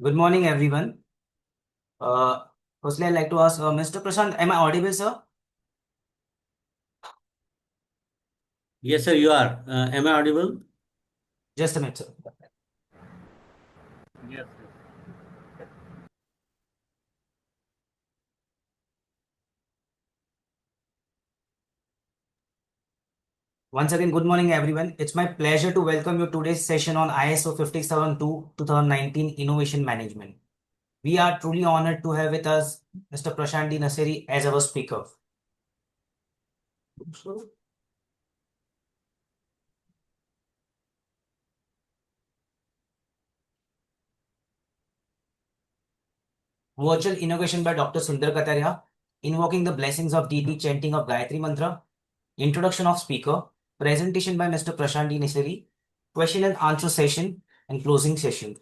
Good morning, everyone. Uh, Firstly, I'd like to ask Mr. Prashant, am I audible, sir? Yes, sir, you are. Am I audible? Just a minute, sir. Yes. Once again, good morning, everyone. It's my pleasure to welcome you to today's session on ISO 57002 2019 Innovation Management. We are truly honored to have with us Mr. Prashant D. Naseri as our speaker. Virtual innovation by Dr. Sundar Kataria, invoking the blessings of deeply chanting of Gayatri Mantra, introduction of speaker, presentation by Mr. Prashant D. Naseri, question and answer session, and closing session.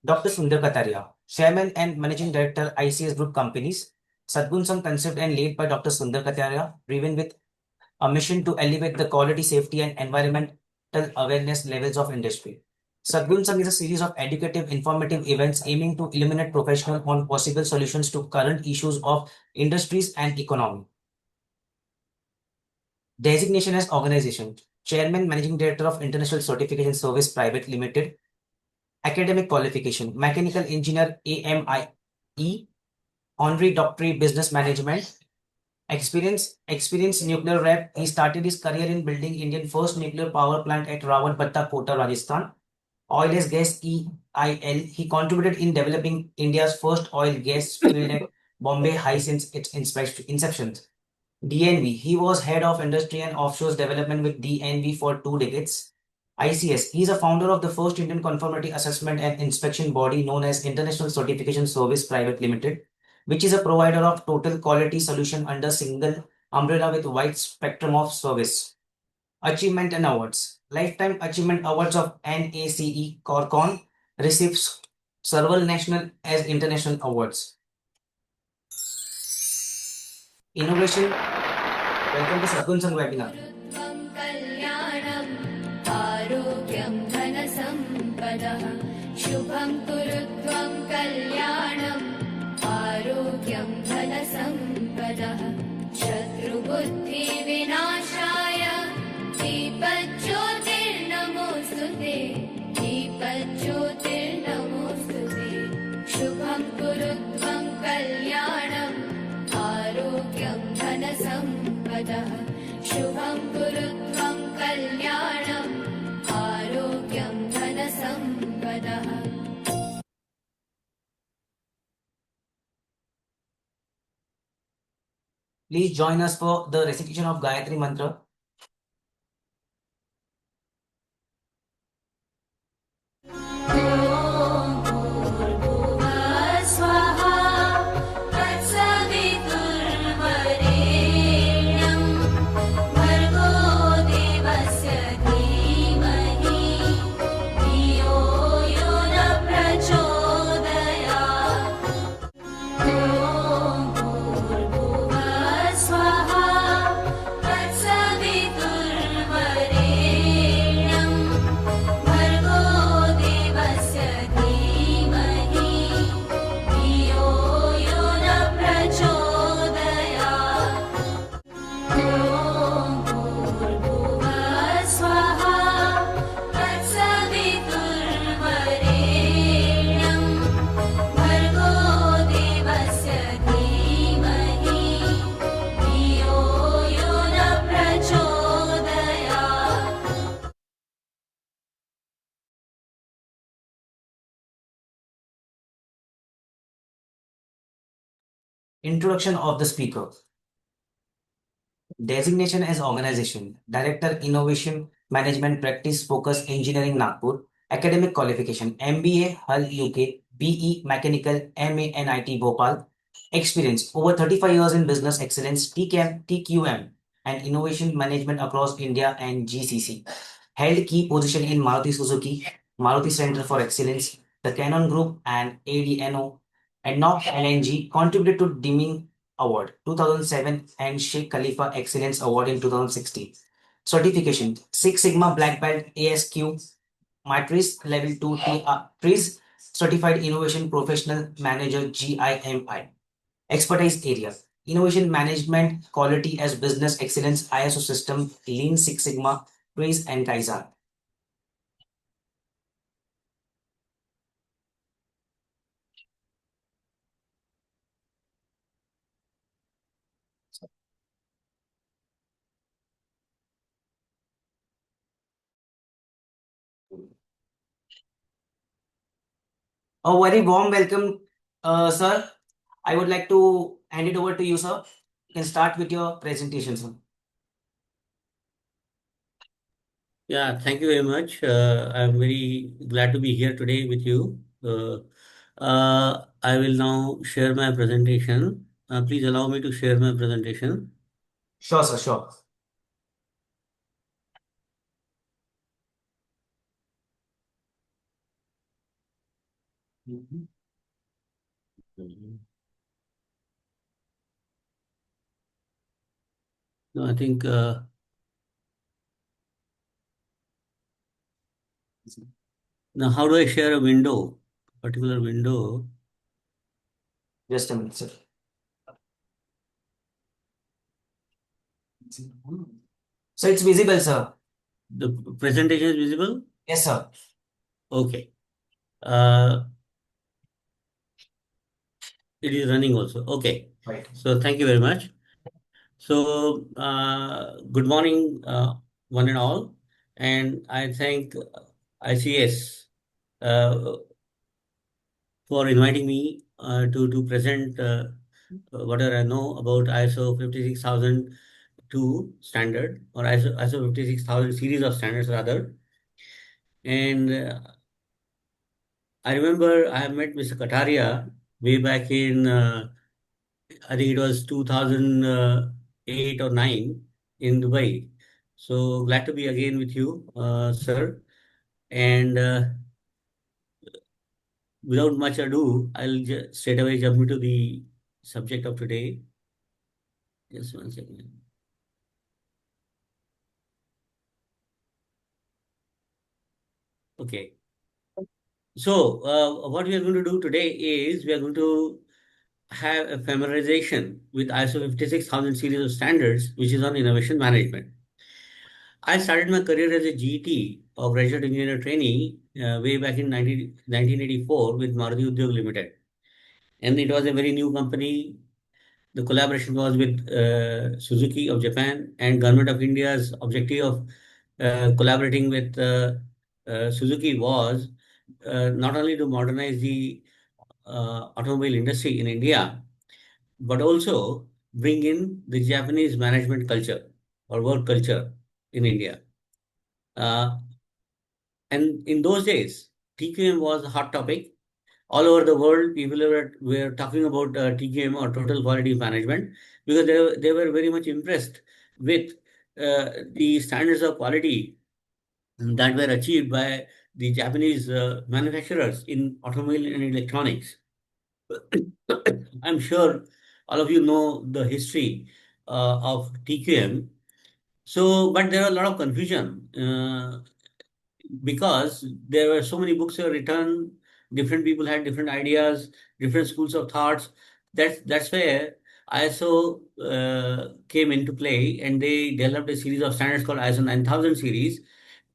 Dr. Sundar Kataria, Chairman and Managing Director, ICS Group Companies. Sadgun Sangh conceived and led by Dr. Sundar Kataria, driven with a mission to elevate the quality, safety, and environmental awareness levels of industry. Sadgun Sangh is a series of educative, informative events aiming to illuminate professionals on possible solutions to current issues of industries and economy. Designation as organization. Chairman, Managing Director of International Certification Service Private Limited. Academic qualification, Mechanical Engineer AMIE, Honorary Doctorate Business Management. Experience nuclear rep. He started his career in building Indian first nuclear power plant at Rawalbhatta, Kota, Rajasthan. Oil as gas EIL. He contributed in developing India's first oil gas field at Bombay High since its inception. DNV. He was head of industry and offshore development with DNV for 2 decades. ICS. He is a founder of the first Indian conformity assessment and inspection body known as International Certification Service Private Limited, which is a provider of total quality solution under single umbrella with wide spectrum of service. Achievement and awards. Lifetime Achievement Awards of NACE Corcon receives several national as international awards. Innovation. Welcome to Sadgun Sangh webinar. शुभं कुरुत्वं कल्याणम् आरोग्यं धनसम्पदः शत्रुबुद्धिविनाशाय दीपज्योतिर्नमोऽस्तुते दीपज्योतिर्नमोऽस्तुते शुभं कुरुत्वं कल्याणम् आरोग्यं धनसम्पदः शुभं कुरुत्वं कल्याणम् आरोग्यं धनसम्पदः. Please join us for the recitation of Gayatri Mantra. Introduction of the speaker. Designation as organization. Director Innovation Management Practice Focus Engineering Nagpur. Academic qualification MBA Hull UK, BE Mechanical, MA NIT Bhopal. Experience over 35 years in business excellence, TQM and innovation management across India and GCC. Held key position in Maruti Suzuki, Maruti Center for Excellence, the Canon Group and ADNO, and NOC LNG. Contributed to Deming Award 2007 and Sheikh Khalifa Excellence Award in 2016. Certification Six Sigma Black Belt ASQ Matrix Level 2 TRIS Certified Innovation Professional Manager GIMI. Expertise area: innovation management, quality as business excellence, ISO system, Lean Six Sigma, TRIS and Kaizen. A very warm welcome, sir. I would like to hand it over to you, sir. You can start with your presentation, sir. Yeah, thank you very much. I'm very glad to be here today with you. I will now share my presentation. Please allow me to share my presentation. Sure, sir, sure. No, I think now how do I share a window, particular window? Just a minute, sir. So it's visible, sir. The presentation is visible? Yes, sir. Okay. It is running also. Okay. Right. So thank you very much. So good morning, one and all, and I thank ICS uh, for inviting me to present whatever I know about ISO 56002 standard, or ISO 56000 series of standards rather. And I remember I have met Mr. Kataria way back in I think it was 2008 or 9 in Dubai. So glad to be again with you, sir. And without much ado, I'll just straight away jump into the subject of today. Just one second. Okay. So what we are going to do today is we are going to have a familiarization with ISO 56000 series of standards, which is on innovation management. I started my career as a GT or graduate engineer trainee way back in 1984 with Maruti Udyog Limited. And it was a very new company. The collaboration was with Suzuki of Japan, and Government of India's objective of collaborating with Suzuki was not only to modernize the automobile industry in India, but also bring in the Japanese management culture or work culture in India. And in those days, TQM was a hot topic. All over the world, people were talking about TQM or total quality management because they were very much impressed with the standards of quality that were achieved by the Japanese manufacturers in automobile and electronics. I'm sure all of you know the history of TQM. So, but there are a lot of confusion. Because there were so many books were written, different people had different ideas, different schools of thoughts. That's where ISO came into play, and they developed a series of standards called ISO 9000 series,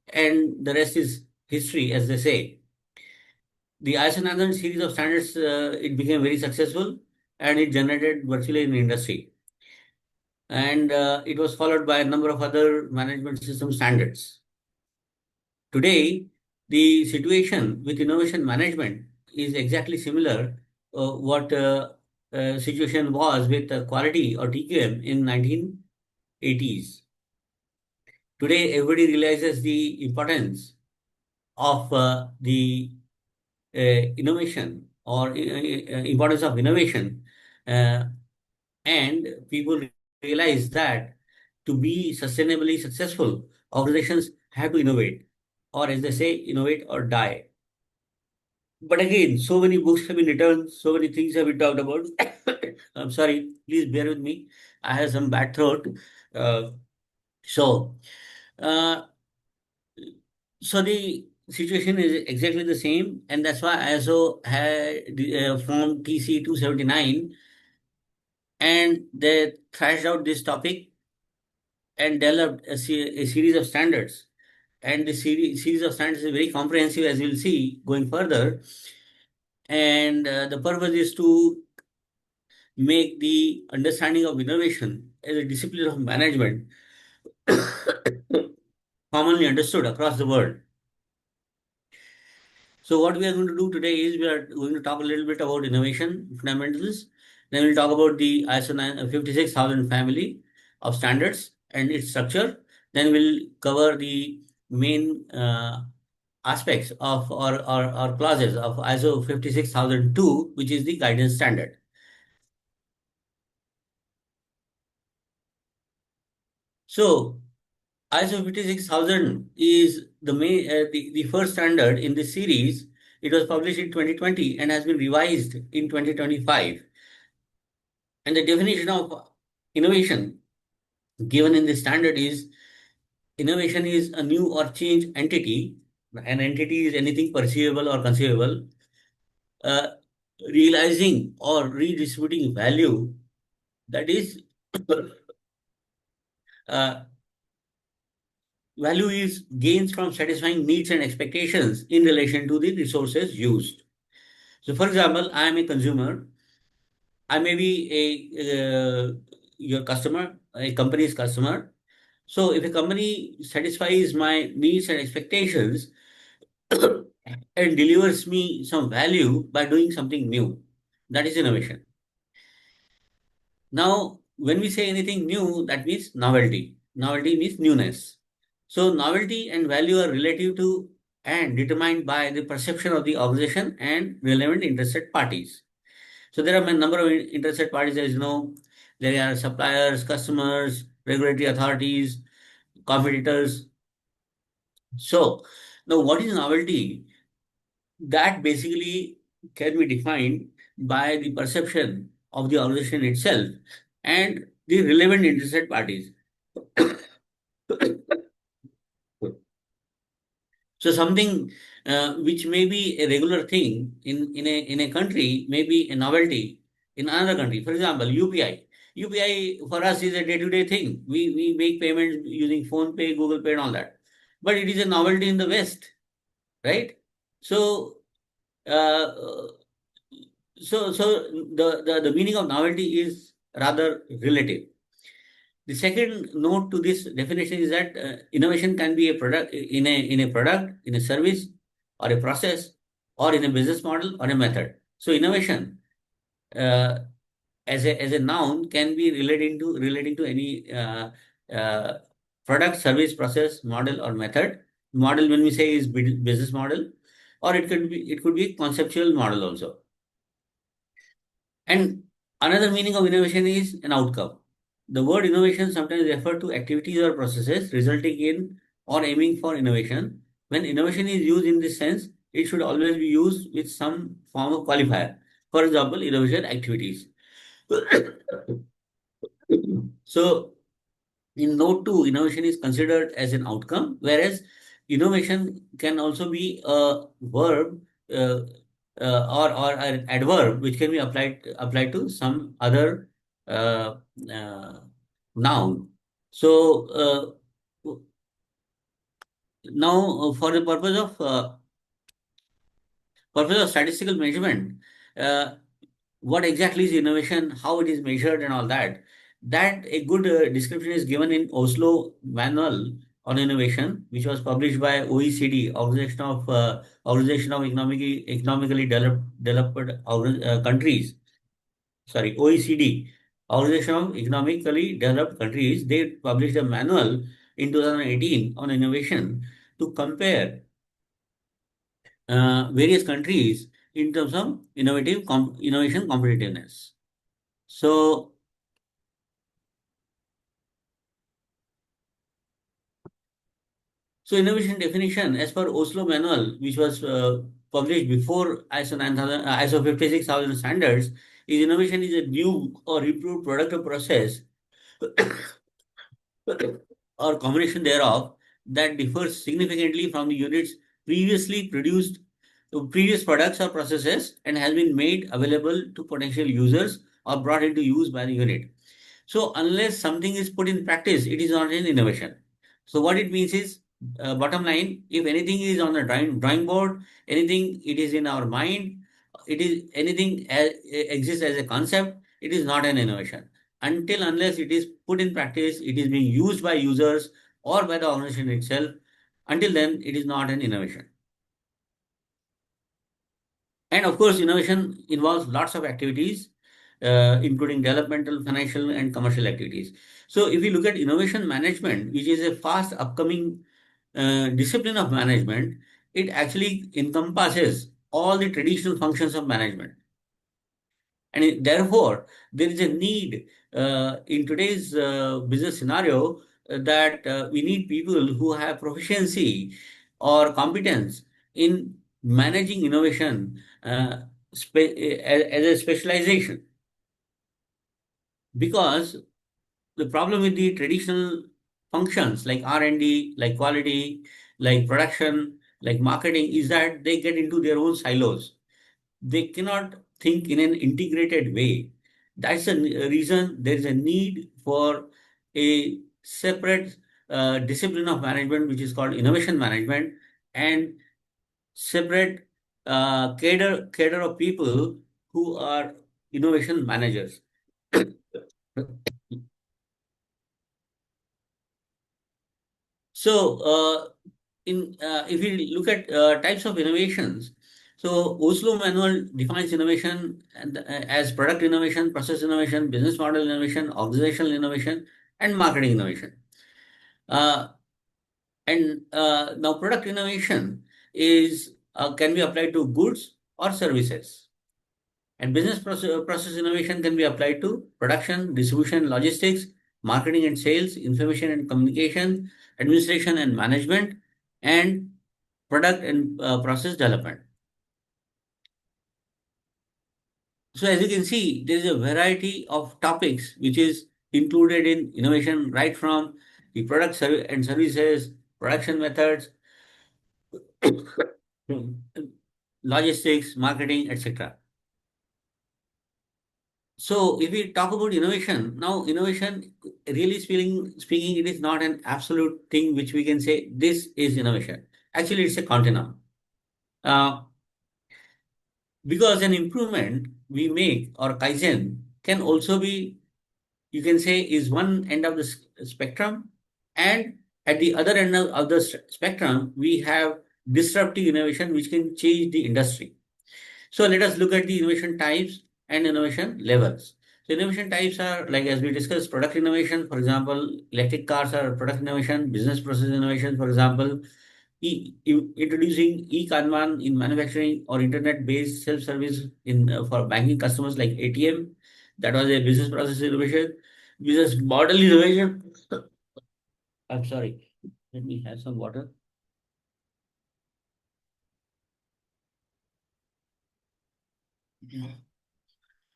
and the rest is history, as they say. The ISO 9000 series of standards it became very successful, and it generated virtually in the industry, and it was followed by a number of other management system standards. Today, the situation with innovation management is exactly similar what situation was with quality or TQM in 1980s. Today, everybody realizes the importance of the innovation or importance of innovation, uh, and people realize that to be sustainably successful, organizations have to innovate, or as they say, innovate or die. But again, so many books have been written, so many things have been talked about. I'm sorry, please bear with me. I have some bad throat. Uh, so, uh, so the situation is exactly the same, and that's why ISO had formed TC 279, and they thrashed out this topic and developed a series of standards. And the series of standards is very comprehensive, as you'll see going further. And the purpose is to make the understanding of innovation as a discipline of management commonly understood across the world. So what we are going to do today is we are going to talk a little bit about innovation fundamentals. Then we'll talk about the ISO 56000 family of standards and its structure. Then we'll cover the main aspects of or clauses of ISO 56002, which is the guidance standard. So ISO 56000 is the first standard in this series. It was published in 2020 and has been revised in 2025. And the definition of innovation given in this standard is innovation is a new or changed entity. An entity is anything perceivable or conceivable, uh, realizing or redistributing value, that is, uh, value is gains from satisfying needs and expectations in relation to the resources used. So, for example, I am a consumer. I may be your customer, a company's customer. So, if a company satisfies my needs and expectations and delivers me some value by doing something new, that is innovation. Now, when we say anything new, that means novelty. Novelty means newness. So, novelty and value are relative to and determined by the perception of the organization and relevant interested parties. So, there are a number of interested parties, as you know, there are suppliers, customers, regulatory authorities, competitors. So, now what is novelty? That basically can be defined by the perception of the organization itself and the relevant interested parties. So something which may be a regular thing in a country may be a novelty in another country. For example, UPI. UPI for us is a day-to-day thing. We make payments using Phone Pay, Google Pay, and all that. But it is a novelty in the West, right? So uh, so the meaning of novelty is rather relative. The second note to this definition is that innovation can be a product in a product, in a service, or a process, or in a business model or a method. So innovation uh, as a noun can be relating to any uh, product, service, process, model, or method. Model, when we say, is business model, or it could be conceptual model also. And another meaning of innovation is an outcome. The word innovation sometimes refers to activities or processes resulting in or aiming for innovation. When innovation is used in this sense, it should always be used with some form of qualifier. For example, innovation activities. So, in note 2, innovation is considered as an outcome, whereas innovation can also be a verb uh, or an adverb which can be applied to some other uh, uh, noun. So now, for the purpose of statistical measurement, uh, what exactly is innovation, how it is measured, and all that. That a good description is given in Oslo Manual on Innovation, which was published by OECD, Organization of Economically Developed Countries. Sorry, OECD, Organization of Economically Developed Countries. They published a manual in 2018 on innovation to compare various countries in terms of innovation competitiveness. So, innovation definition as per Oslo Manual, which was published before ISO 9000, ISO 56000 standards, is innovation is a new or improved product or process or combination thereof that differs significantly from the unit's previously produced previous products or processes and has been made available to potential users or brought into use by the unit. So unless something is put in practice, it is not an innovation. So what it means is, bottom line, if anything is on the drawing board, anything it is in our mind, it is anything exists as a concept, it is not an innovation. Until unless it is put in practice, it is being used by users or by the organization itself. Until then, it is not an innovation. And of course, innovation involves lots of activities, including developmental, financial, and commercial activities. So, if you look at innovation management, which is a fast upcoming discipline of management, it actually encompasses all the traditional functions of management. And therefore, there is a need in today's business scenario that we need people who have proficiency or competence in managing innovation as a specialization. Because the problem with the traditional functions like R&D, like quality, like production, like marketing is that they get into their own silos. They cannot think in an integrated way. That's the reason there is a need for a separate discipline of management, which is called innovation management, and separate cadre of people who are innovation managers. So, if we look at types of innovations, so Oslo Manual defines innovation as product innovation, process innovation, business model innovation, organizational innovation, and marketing innovation. Now, product innovation is can be applied to goods or services, and business process innovation can be applied to production, distribution, logistics, marketing and sales, information and communication, administration and management, and product and process development. So as you can see, there is a variety of topics which is included in innovation, right from the product and services, production methods, logistics, marketing, etc. So if we talk about innovation, now innovation, really speaking, it is not an absolute thing which we can say this is innovation. Actually, it's a continuum. Because an improvement we make or Kaizen can also be, you can say, is one end of the spectrum, and at the other end of the spectrum, we have disruptive innovation which can change the industry. So let us look at the innovation types and innovation levels. So innovation types are, like as we discussed, product innovation, for example, electric cars are product innovation, business process innovation, for example, introducing e-Kanban in manufacturing or internet-based self-service in for banking customers like ATM. That was a business process innovation. Business model innovation. I'm sorry. Let me have some water.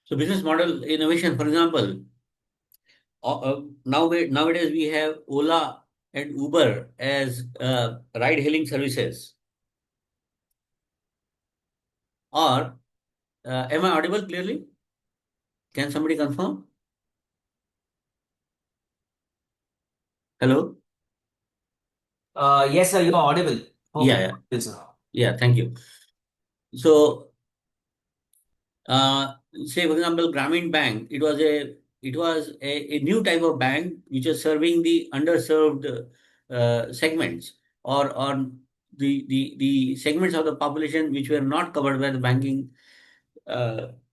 So business model innovation, for example, nowadays we have Ola and Uber as ride-hailing services. Or am I audible clearly? Can somebody confirm? Hello? Yes, sir, you are audible. Yeah. Yes, sir. Yeah, thank you. So, say for example, Grameen Bank, it was a new type of bank which was serving the underserved segments, or the segments of the population which were not covered by the banking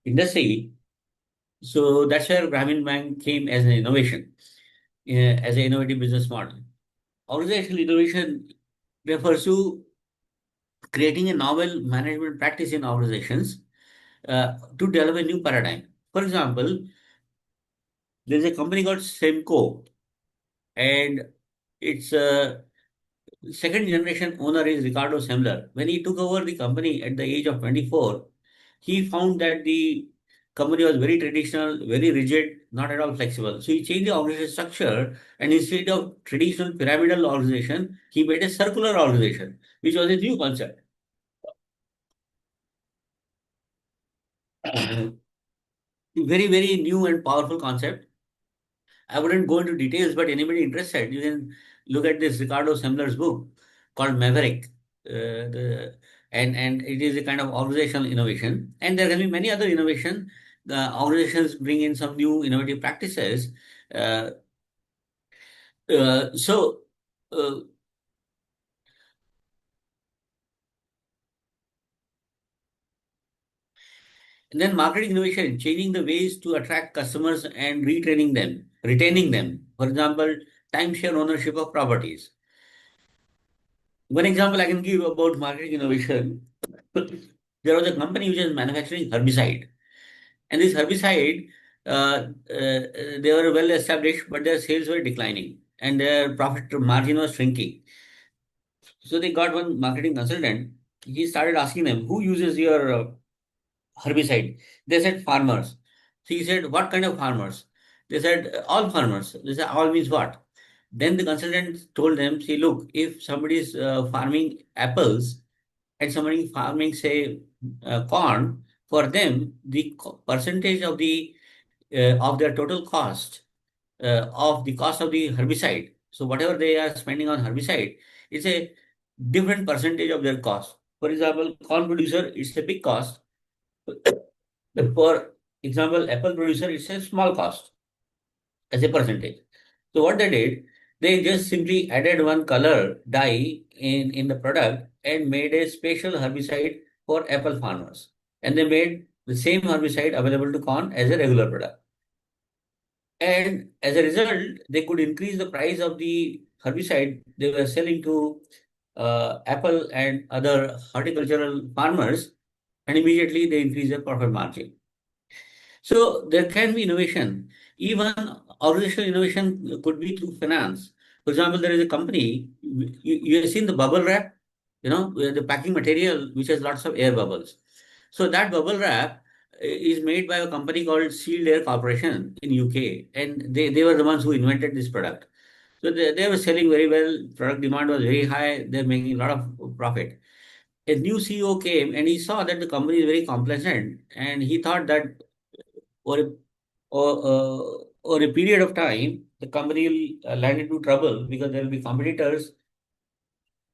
industry. So that's where Grameen Bank came as an innovation, as an innovative business model. Organizational innovation refers to creating a novel management practice in organizations to develop a new paradigm. For example, there is a company called Semco, and its second generation owner is Ricardo Semler. When he took over the company at the age of 24, he found that the company was very traditional, very rigid, not at all flexible. So he changed the organization structure, and instead of traditional pyramidal organization, he made a circular organization, which was a new concept. Very, very new and powerful concept. I wouldn't go into details, but anybody interested, you can look at this Ricardo Semler's book called Maverick. And it is a kind of organizational innovation. And there can be many other innovation. The organizations bring in some new innovative practices. Uh, so uh, and then marketing innovation, changing the ways to attract customers and retaining them. For example, timeshare ownership of properties. One example I can give about marketing innovation. There was a company which is manufacturing herbicide, and this herbicide, they were well established, but their sales were declining and their profit margin was shrinking. So they got one marketing consultant. He started asking them, "Who uses your herbicide?" They said, "Farmers." So he said, "What kind of farmers?" They said, "All farmers." They said, "All means what?" Then the consultant told them, "See, look, if somebody is farming apples and somebody farming, say, corn, for them, the percentage of their total cost of the cost of the herbicide. So whatever they are spending on herbicide, it's a different percentage of their cost. For example, corn producer, it's a big cost. For example, apple producer, it's a small cost as a percentage. So what they did, they just simply added one color dye in the product and made a special herbicide for apple farmers. And they made the same herbicide available to corn as a regular product. And as a result, they could increase the price of the herbicide they were selling to apple and other horticultural farmers, and immediately they increase their profit margin. So there can be innovation. Even organizational innovation could be through finance. For example, there is a company, you have seen the bubble wrap, the packing material which has lots of air bubbles. So that bubble wrap is made by a company called Sealed Air Corporation in UK, and they were the ones who invented this product. So they were selling very well, product demand was very high, they're making a lot of profit. A new CEO came and he saw that the company is very complacent, and he thought that over a, over a period of time, the company will land into trouble because there will be competitors.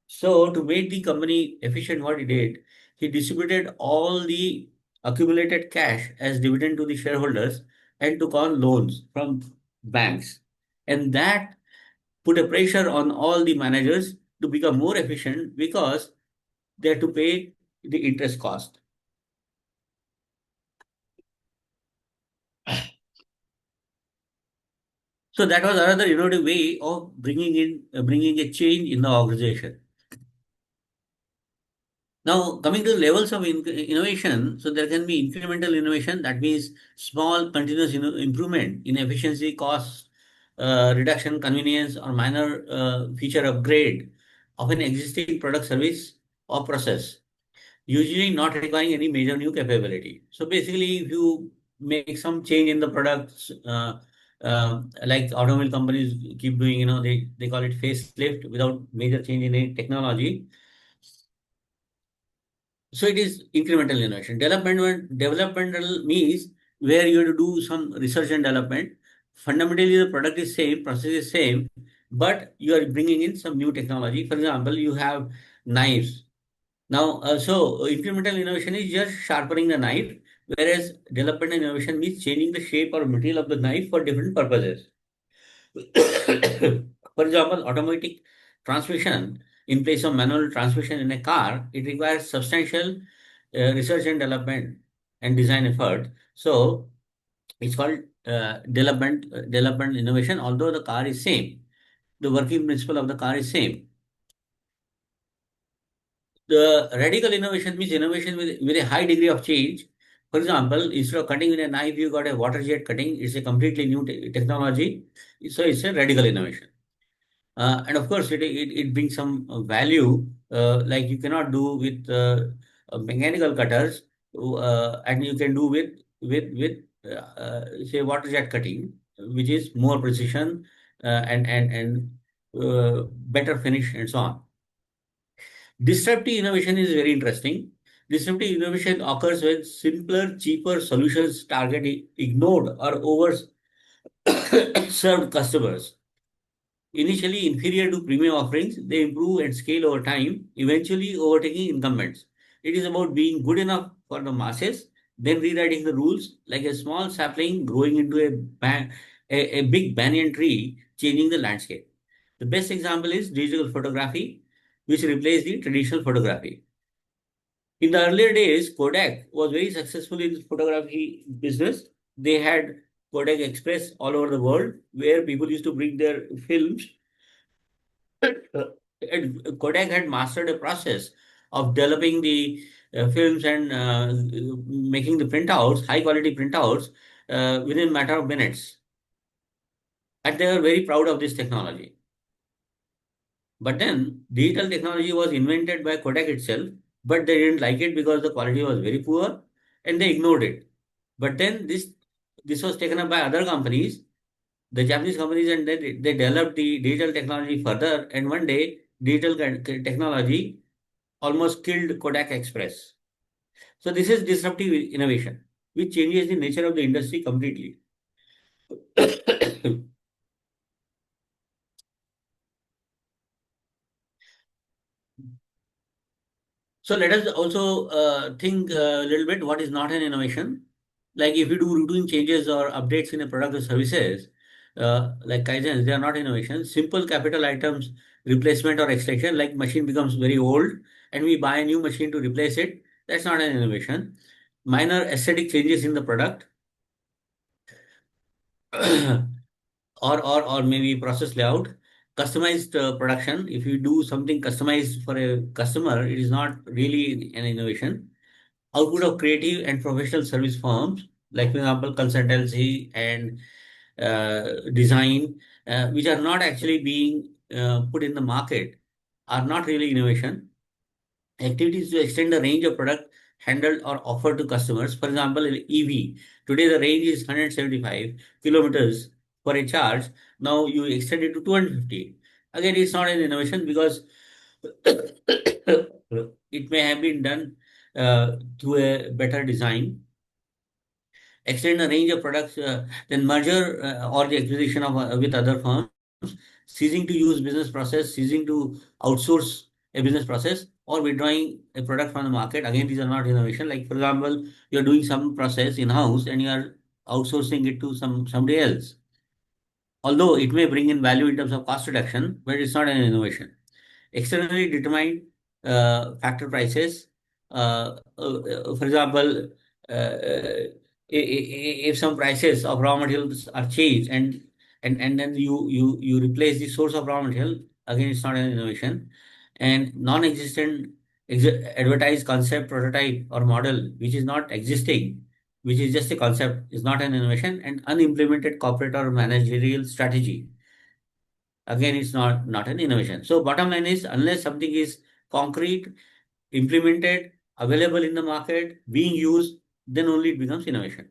So to make the company efficient, what he did, he distributed all the accumulated cash as dividend to the shareholders and took on loans from banks. And that put a pressure on all the managers to become more efficient because they had to pay the interest cost. So that was another innovative way of bringing a change in the organization. Now, coming to the levels of innovation, so there can be incremental innovation, that means small continuous improvement in efficiency, cost reduction, convenience, or minor feature upgrade of an existing product, service, or process, usually not requiring any major new capability. So basically, if you make some change in the products, like automobile companies keep doing, they call it facelift without major change in any technology. So it is incremental innovation. Developmental means where you have to do some research and development. Fundamentally, the product is same, process is same, but you are bringing in some new technology. For example, you have knives. Now, incremental innovation is just sharpening the knife, whereas developmental innovation means changing the shape or material of the knife for different purposes. For example, automatic transmission in place of manual transmission in a car, it requires substantial research and development and design effort. So it's called development innovation, although the car is same. The working principle of the car is same. The radical innovation means innovation with a high degree of change. For example, instead of cutting with a knife, you got a water jet cutting. It's a completely new technology. So it's a radical innovation. And of course, it brings some value, like you cannot do with mechanical cutters, and you can do with say water jet cutting, which is more precision and better finish and so on. Disruptive innovation is very interesting. Disruptive innovation occurs when simpler, cheaper solutions target ignored or overserved customers. Initially inferior to premium offerings, they improve and scale over time, eventually overtaking incumbents. It is about being good enough for the masses, then rewriting the rules like a small sapling growing into a big banyan tree, changing the landscape. The best example is digital photography, which replaced the traditional photography. In the earlier days, Kodak was very successful in the photography business. They had Kodak Express all over the world where people used to bring their films. And Kodak had mastered a process of developing the films and making the printouts, high quality printouts, within a matter of minutes. And they were very proud of this technology. But then digital technology was invented by Kodak itself, but they didn't like it because the quality was very poor and they ignored it. But then this was taken up by other companies, the Japanese companies, and then they developed the digital technology further. And one day, digital technology almost killed Kodak Express. So this is disruptive innovation, which changes the nature of the industry completely. So let us also think a little bit what is not an innovation. Like if you do routine changes or updates in a product or services, like Kaizens, they are not innovations. Simple capital items, replacement or extension, like machine becomes very old and we buy a new machine to replace it. That's not an innovation. Minor aesthetic changes in the product, or maybe process layout, customized production. If you do something customized for a customer, it is not really an innovation. Output of creative and professional service firms, like for example consultancy and design, which are not actually being put in the market, are not really innovation. Activities to extend the range of product handled or offered to customers. For example, in EV, today the range is 175 kilometers for a charge. Now you extend it to 250. Again, it's not an innovation because it may have been done through a better design. Extend the range of products, then merger or the acquisition of with other firms, ceasing to use business process, ceasing to outsource a business process, or withdrawing a product from the market. Again, these are not innovation. Like for example, you're doing some process in house and you are outsourcing it to somebody else. Although it may bring in value in terms of cost reduction, but it's not an innovation. Externally determined factor prices. For example, if some prices of raw materials are changed and then you replace the source of raw material, again it's not an innovation. And non-existent advertised concept, prototype or model which is not existing, which is just a concept, is not an innovation. And unimplemented corporate or managerial strategy, again it's not an innovation. So bottom line is, unless something is concrete, implemented, available in the market, being used, then only it becomes innovation.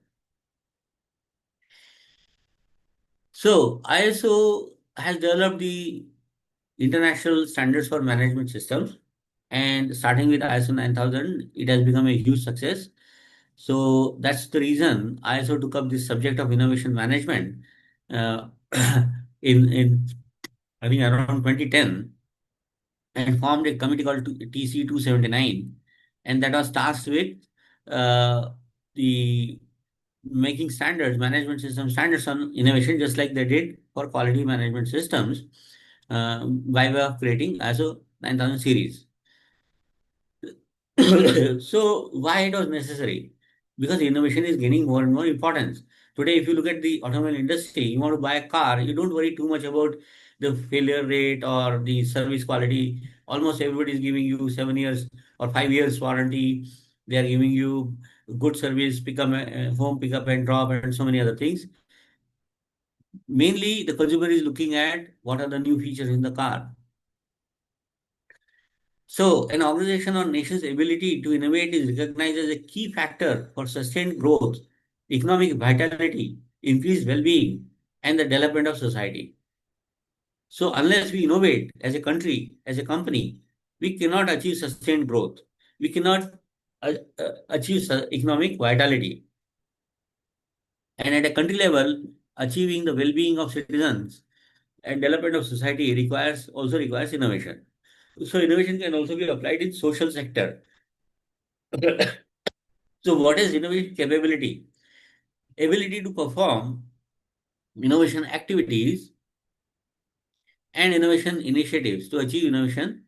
So ISO has developed the international standards for management systems, and starting with ISO 9000, it has become a huge success. So that's the reason ISO took up this subject of innovation management uh, in I think around 2010, and formed a committee called TC 279, and that was tasked with uh, the making standards, management system standards on innovation, just like they did for quality management systems, by way of creating ISO 9000 series. So why it was necessary? Because innovation is gaining more and more importance. Today, if you look at the automobile industry, you want to buy a car, you don't worry too much about the failure rate or the service quality. Almost everybody is giving you 7 years or 5 years warranty. They are giving you good service, home pickup and drop, and so many other things. Mainly, the consumer is looking at what are the new features in the car. So, an organization or nation's ability to innovate is recognized as a key factor for sustained growth economic vitality, increased well-being, and the development of society. So unless we innovate as a country, as a company, we cannot achieve sustained growth. We cannot achieve economic vitality. And at a country level, achieving the well-being of citizens and development of society also requires innovation. So innovation can also be applied in social sector. So what is innovation capability? Ability to perform innovation activities and innovation initiatives to achieve innovation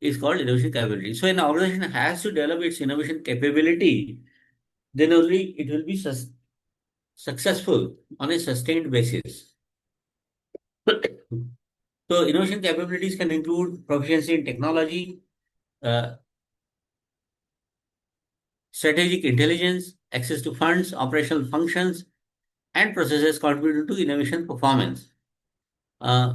is called innovation capability. So an organization has to develop its innovation capability, then only it will be successful on a sustained basis. So innovation capabilities can include proficiency in technology, uh, strategic intelligence, access to funds, operational functions, and processes contributed to innovation performance. Uh,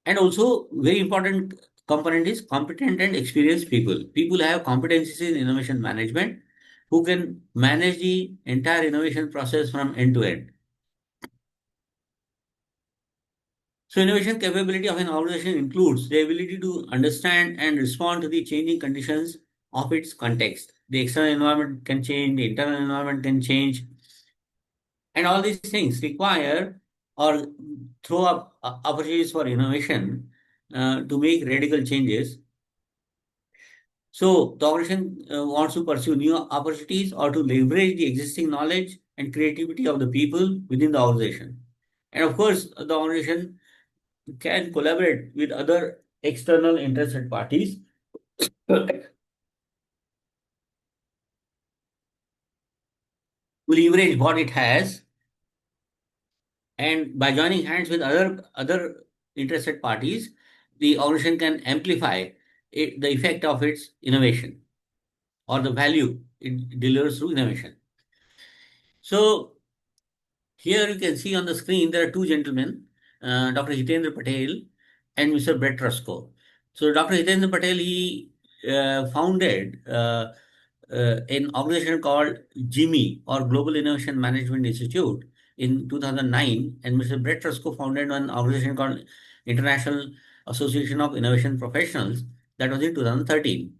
and also, very important component is competent and experienced people. People have competencies in innovation management who can manage the entire innovation process from end to end. So, innovation capability of an organization includes the ability to understand and respond to the changing conditions of its context. The external environment can change, the internal environment can change, and all these things require or throw up opportunities for innovation to make radical changes. So the organization wants to pursue new opportunities or to leverage the existing knowledge and creativity of the people within the organization. And of course, the organization can collaborate with other external interested parties to leverage what it has, and by joining hands with other interested parties, the organization can amplify the effect of its innovation or the value it delivers through innovation. So here you can see on the screen there are two gentlemen, Dr. Hitendra Patel and Mr. Brett Rusco. So Dr. Hitendra Patel, he founded an organization called GIMI, or Global Innovation Management Institute, in 2009, and Mr. Brett Rusco founded an organization called International Association of Innovation Professionals, that was in 2013.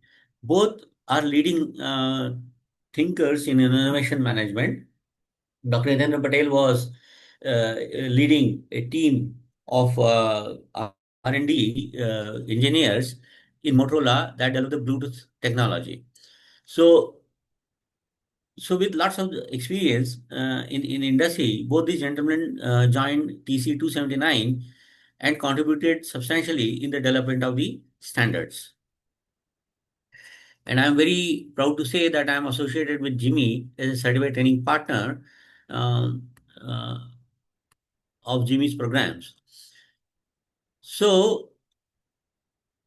Both are leading thinkers in innovation management. Dr. Hitendra Patel was leading a team of R&D engineers in Motorola that developed the Bluetooth technology. So, with lots of experience in industry, both these gentlemen joined TC 279 and contributed substantially in the development of the standards. And I'm very proud to say that I'm associated with Jimmy as a certified training partner um, uh, of Jimmy's programs. So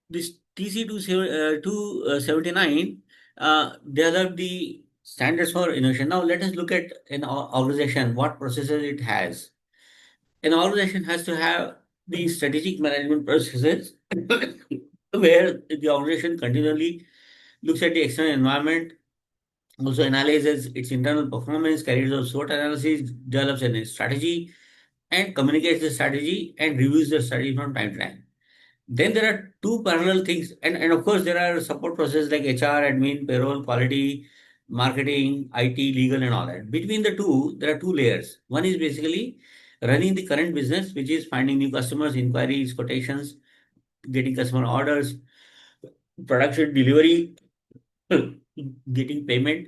this TC 279 developed the standards for innovation. Now let us look at an organization, what processes it has. An organization has to have the strategic management processes where the organization continually looks at the external environment, also analyzes its internal performance, carries out SWOT analysis, develops a strategy, and communicates the strategy and reviews the strategy from time to time. Then there are two parallel things, and of course, there are support processes like HR, admin, payroll, quality, marketing, IT, legal, and all that. Between the two, there are two layers. One is basically running the current business, which is finding new customers, inquiries, quotations, getting customer orders, production, delivery, getting payment,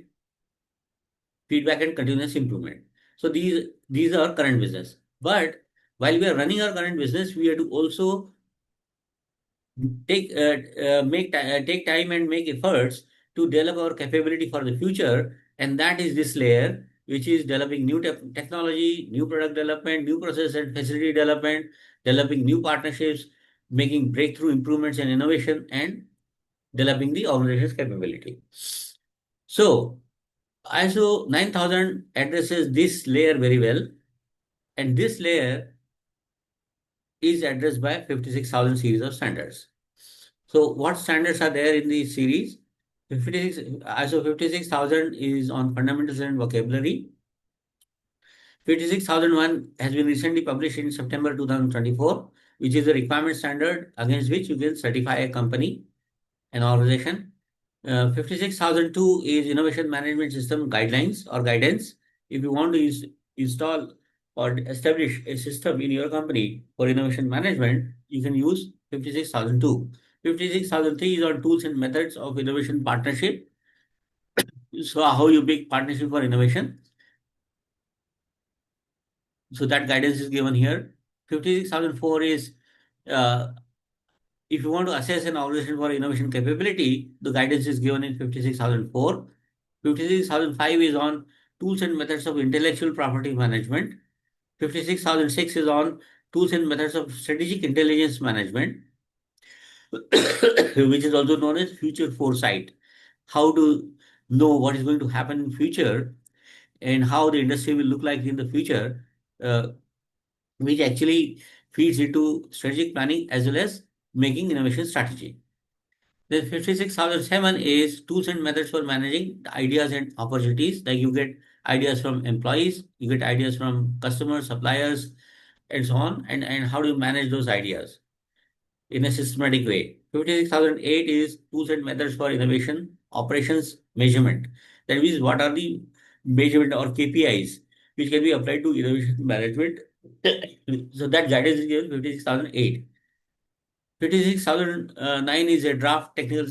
feedback, and continuous improvement. So these are current business. But while we are running our current business, we have to also take time and make efforts to develop our capability for the future, and that is this layer, which is developing new technology, new product development, new process and facility development, developing new partnerships, making breakthrough improvements and innovation, and developing the organization's capability. So ISO 9000 addresses this layer very well, and this layer is addressed by 56,000 series of standards. So what standards are there in the series? ISO 56000 is on fundamentals and vocabulary. 56001 has been recently published in September 2024, which is a requirement standard against which you can certify a company, an organization. 56002 is Innovation Management System Guidelines or Guidance. If you want to install or establish a system in your company for innovation management, you can use 56002. 56003 is on tools and methods of innovation partnership. So how you make partnership for innovation. So that guidance is given here. 56004 is uh, if you want to assess an organization for innovation capability, the guidance is given in 56004. 56005 is on tools and methods of intellectual property management. 56006 is on tools and methods of strategic intelligence management, which is also known as future foresight. How to know what is going to happen in future and how the industry will look like in the future, which actually feeds into strategic planning as well as making innovation strategy. Then 56007 is tools and methods for managing the ideas and opportunities. Like you get ideas from employees, you get ideas from customers, suppliers, and so on. And how do you manage those ideas in a systematic way? 56008 is tools and methods for innovation, operations, measurement. That means what are the measurement or KPIs which can be applied to innovation management. So that guidance is given 56008. 56009 is a draft technical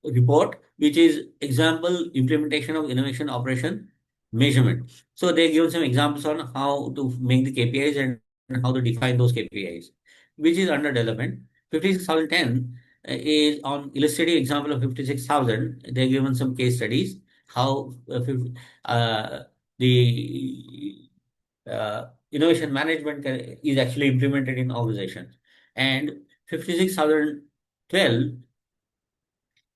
report, which is example implementation of innovation operation measurement. So they give some examples on how to make the KPIs and how to define those KPIs, which is under development. 56010 is on illustrative example of 56000. They're given some case studies how the innovation management is actually implemented in organizations. And 56012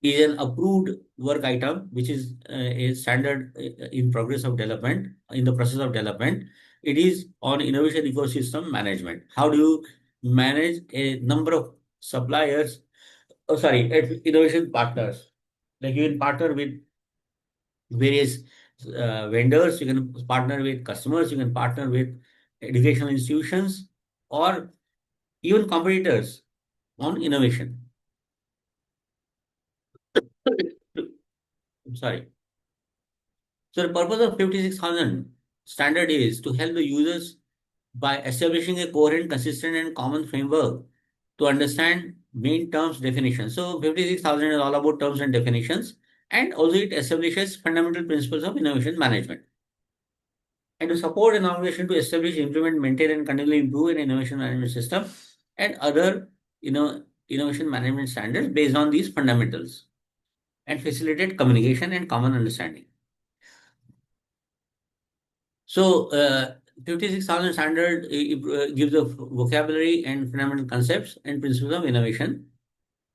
is an approved work item, which is a standard in progress of development, in the process of development. It is on innovation ecosystem management. How do you manage a number of suppliers, innovation partners? Like you can partner with various vendors, you can partner with customers, you can partner with educational institutions, or even competitors on innovation. Sorry. So the purpose of 56000 standard is to help the users by establishing a coherent, consistent, and common framework to understand main terms definitions. So 56000 is all about terms and definitions, and also it establishes fundamental principles of innovation management. And to support an organization to establish, implement, maintain, and continually improve an innovation management system and other innovation management standards based on these fundamentals and facilitate communication and common understanding. So, 56000 standard gives a vocabulary and fundamental concepts and principles of innovation.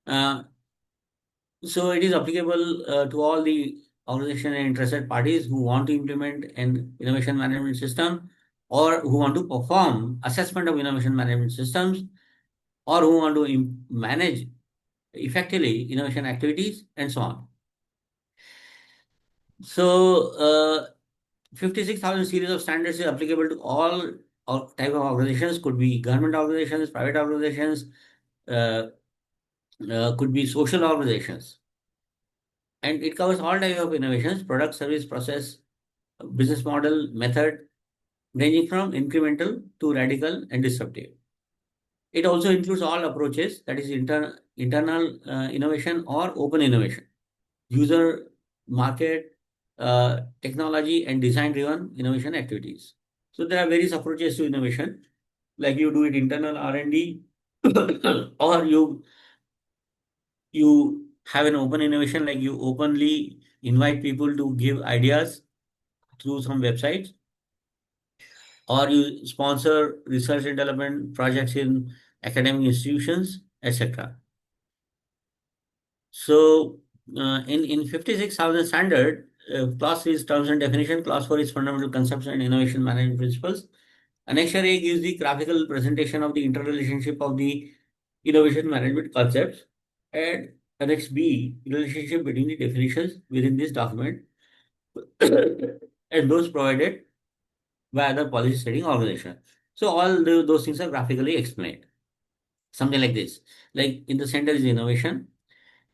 So, it is applicable to all the organization and interested parties who want to implement an innovation management system or who want to perform assessment of innovation management systems or who want to manage effectively innovation activities and so on. So, 56000 series of standards is applicable to all type of organizations, could be government organizations, private organizations, could be social organizations. And it covers all types of innovations, product, service, process, business model, method, ranging from incremental to radical and disruptive. It also includes all approaches, that is internal innovation or open innovation, user, market, technology, and design-driven innovation activities. So there are various approaches to innovation, like you do it internal R&D, or you have an open innovation, like you openly invite people to give ideas through some websites, or you sponsor research and development projects in academic institutions, etc. So in 56000 standard, clause 3 is terms and definition, clause 4 is fundamental concepts and innovation management principles. Annexure A gives the graphical presentation of the interrelationship of the innovation management concepts, and Annex B, relationship between the definitions within this document and those provided by other policy setting organization. So all those things are graphically explained. Something like this. Like in the center is innovation.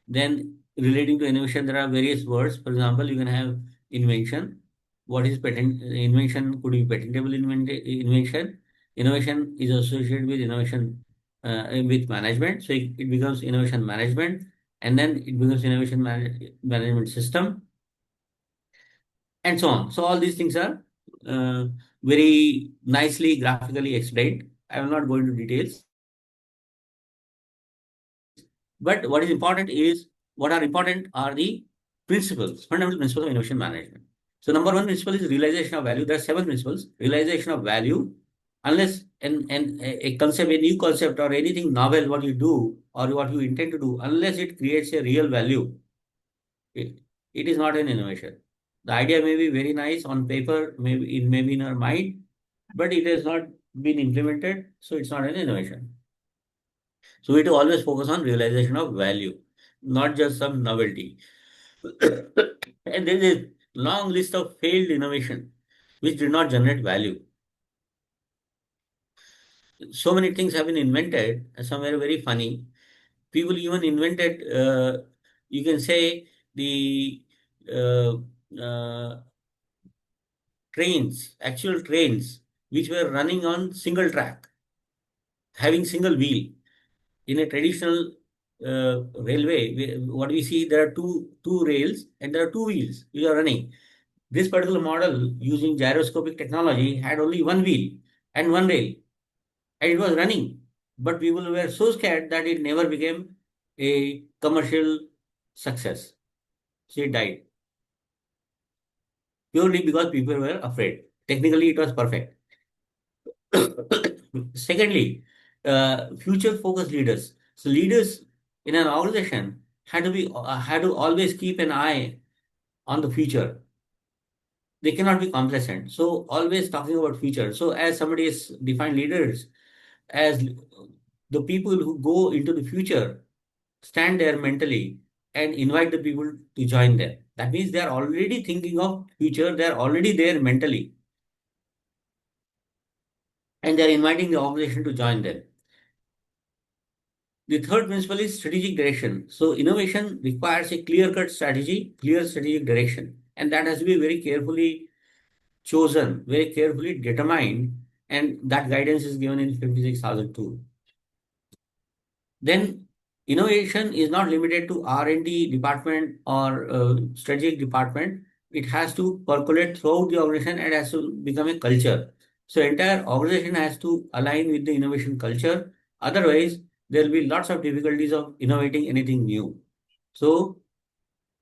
Then relating to innovation, there are various words. For example, you can have invention. What is patent? Invention could be patentable invention. Innovation is associated with innovation with management. So it becomes innovation management, and then it becomes innovation management system, and so on. So all these things are uh, very nicely graphically explained. I will not go into details. But what is important is what are important are the principles, fundamental principles of innovation management. So number one principle is realization of value. There are seven principles. Realization of value, unless a concept, a new concept or anything novel, what you do or what you intend to do, unless it creates a real value, it is not an innovation. The idea may be very nice on paper, maybe it may be in our mind, but it has not been implemented, so it's not an innovation. So we have to always focus on realization of value, not just some novelty. And there is a long list of failed innovation which did not generate value. So many things have been invented, and some are very funny. People even invented, you can say, the uh, uh, trains, actual trains, which were running on single track, having single wheel. In a traditional railway, what we see, there are two rails and there are two wheels which are running. This particular model using gyroscopic technology had only one wheel and one rail, and it was running. But people were so scared that it never became a commercial success. So it died purely because people were afraid. Technically, it was perfect. Secondly, future focused leaders. So leaders in an organization had to always keep an eye on the future. They cannot be complacent. So always talking about future. So as somebody is defined leaders as the people who go into the future, stand there mentally and invite the people to join them. That means they are already thinking of future. They are already there mentally, and they are inviting the organization to join them. The third principle is strategic direction. So innovation requires a clear-cut strategy, clear strategic direction, and that has to be very carefully chosen, very carefully determined, and that guidance is given in 56,002. Then innovation is not limited to R&D department or strategic department. It has to percolate throughout the organization and has to become a culture. So entire organization has to align with the innovation culture. Otherwise, there will be lots of difficulties of innovating anything new. So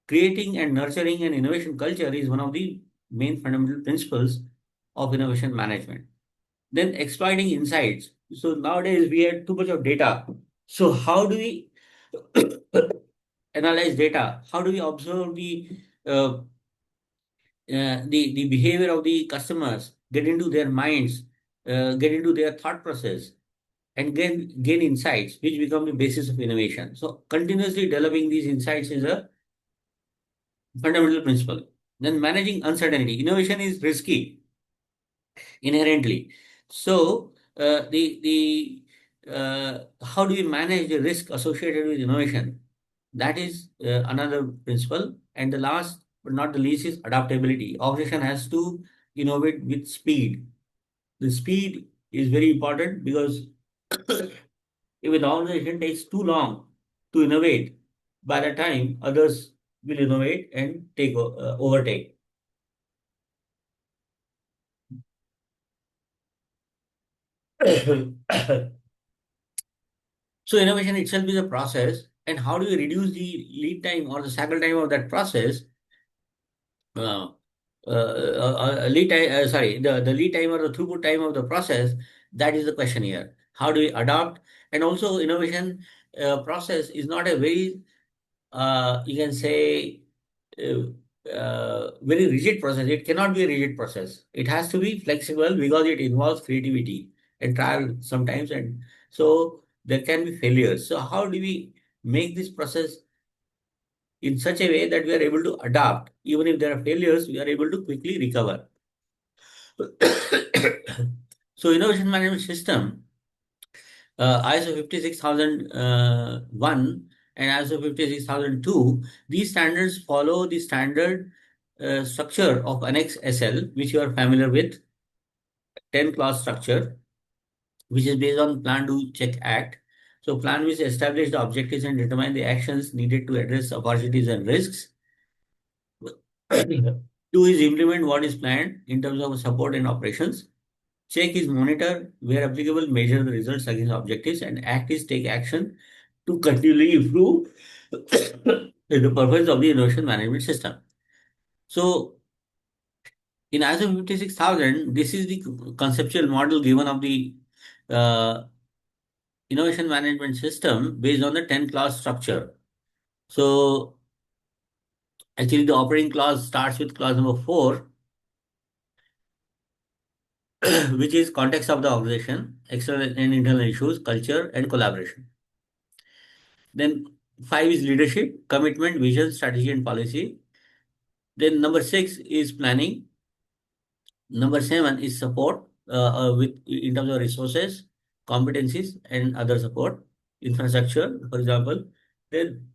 creating and nurturing an innovation culture is one of the main fundamental principles of innovation management. Then exploiting insights. So nowadays we have too much of data. So how do we analyze data? How do we observe uh, the behavior of the customers, get into their minds, get into their thought process, and gain insights, which become the basis of innovation. So continuously developing these insights is a fundamental principle. Then managing uncertainty. Innovation is risky inherently. So how do we manage the risk associated with innovation? That is another principle. And the last but not the least is adaptability. Organization has to innovate with speed. The speed is very important because if an organization takes too long to innovate, by the time others will innovate and overtake. So innovation itself is a process, and how do we reduce the lead time or the cycle time of that process? Uh, Lead time, sorry, the lead time or the throughput time of the process, that is the question here. How do we adopt? And also innovation process is not a very, you can say, very rigid process. It cannot be a rigid process. It has to be flexible because it involves creativity and trial sometimes. And so there can be failures. So how do we make this process in such a way that we are able to adapt? Even if there are failures, we are able to quickly recover. So innovation management system, ISO 56001 and ISO 56002, these standards follow the standard structure of Annex SL, which you are familiar with, 10 clause structure, which is based on Plan, Do, Check, Act. So plan which establish the objectives and determine the actions needed to address opportunities and risks. Do is implement what is planned in terms of support and operations. Check is monitor, where applicable, measure the results against objectives, and act is take action to continually improve the performance of the innovation management system. So in ISO 56000, this is the conceptual model given of the uh, innovation management system based on the 10 clause structure. So actually the operating clause starts with clause number 4, which is context of the organization, external and internal issues, culture, and collaboration. Then 5 is leadership, commitment, vision, strategy, and policy. Then number 6 is planning. Number 7 is support with in terms of resources, competencies, and other support, infrastructure, for example. Then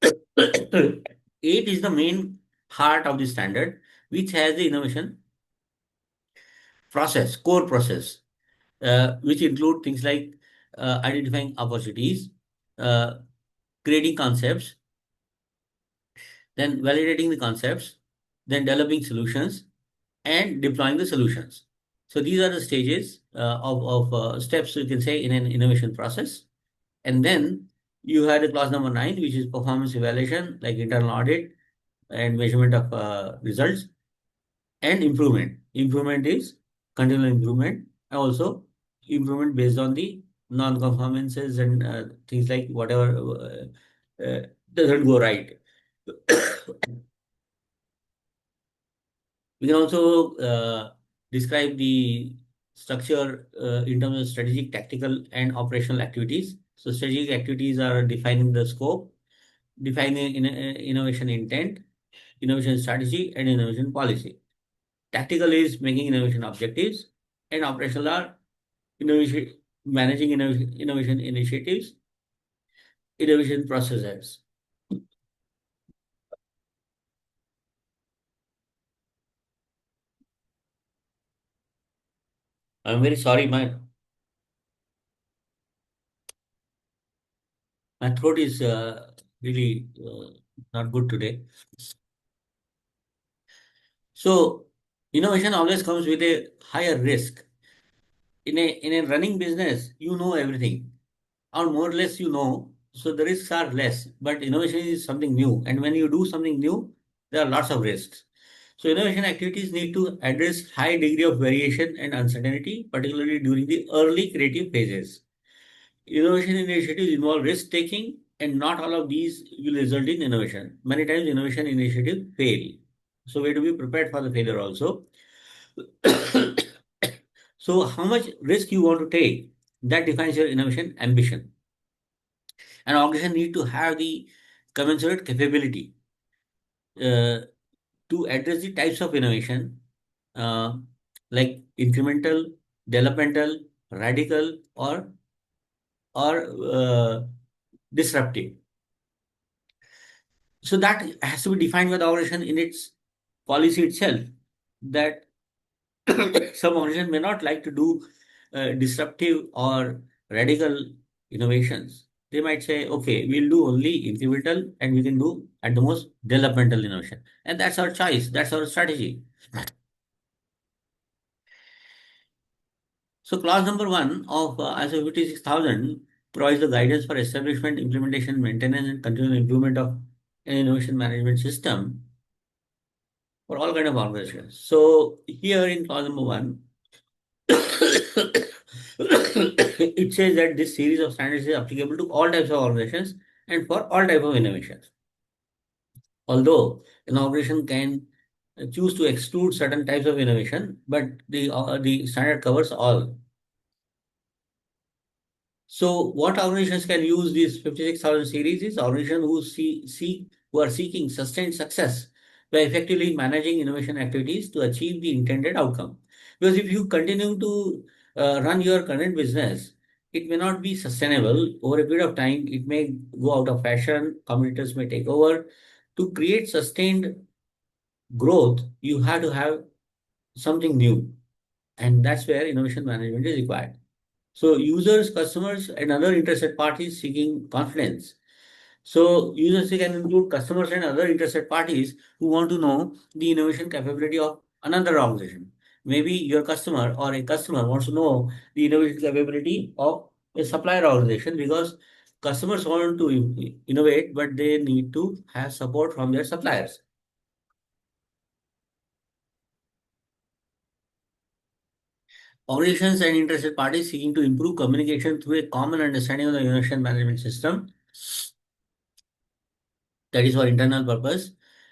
8 is the main heart of the standard, which has the innovation process, core process, which include things like identifying opportunities, uh, creating concepts, then validating the concepts, then developing solutions, and deploying the solutions. So these are the stages of steps, you can say, in an innovation process. And then you had a clause number 9, which is performance evaluation, like internal audit and measurement of results, and improvement. Improvement is continual improvement, and also improvement based on the non-conformances and things like whatever doesn't go right. We can also describe the structure in terms of strategic, tactical, and operational activities. So strategic activities are defining the scope, defining innovation intent, innovation strategy, and innovation policy. Tactical is making innovation objectives, and operational are innovation, managing innovation initiatives, innovation processes. I'm very sorry, my throat is really not good today. So innovation always comes with a higher risk. In a running business, you know everything, or more or less you know, so the risks are less. But innovation is something new, and when you do something new, there are lots of risks. So innovation activities need to address high degree of variation and uncertainty, particularly during the early creative phases. Innovation initiatives involve risk taking, and not all of these will result in innovation. Many times, innovation initiatives fail. So we have to be prepared for the failure also. So, how much risk you want to take, that defines your innovation ambition. An organization need to have the commensurate capability uh, to address the types of innovation uh, like incremental, developmental, radical, or disruptive. So that has to be defined by the organization in its policy itself. That some organization may not like to do disruptive or radical innovations. They might say, okay, we'll do only incremental and we can do at the most developmental innovation. And that's our choice, that's our strategy. So clause number 1 of ISO 56000 provides the guidance for establishment, implementation, maintenance, and continual improvement of an innovation management system for all kind of organizations. So here in clause number 1, it says that this series of standards is applicable to all types of organizations and for all type of innovations. Although an organization can choose to exclude certain types of innovation, but the standard covers all. So what organizations can use this 56,000 series is organizations who are seeking sustained success by effectively managing innovation activities to achieve the intended outcome. Because if you continue to run your current business, it may not be sustainable over a period of time. It may go out of fashion. Competitors may take over. To create sustained growth, you have to have something new, and that's where innovation management is required. So users, customers, and other interested parties seeking confidence. So users can include customers and other interested parties who want to know the innovation capability of another organization. Maybe your customer or a customer wants to know the innovation capability of a supplier organization, because customers want to innovate, but they need to have support from their suppliers. Organizations and interested parties seeking to improve communication through a common understanding of the innovation management system, that is for internal purpose.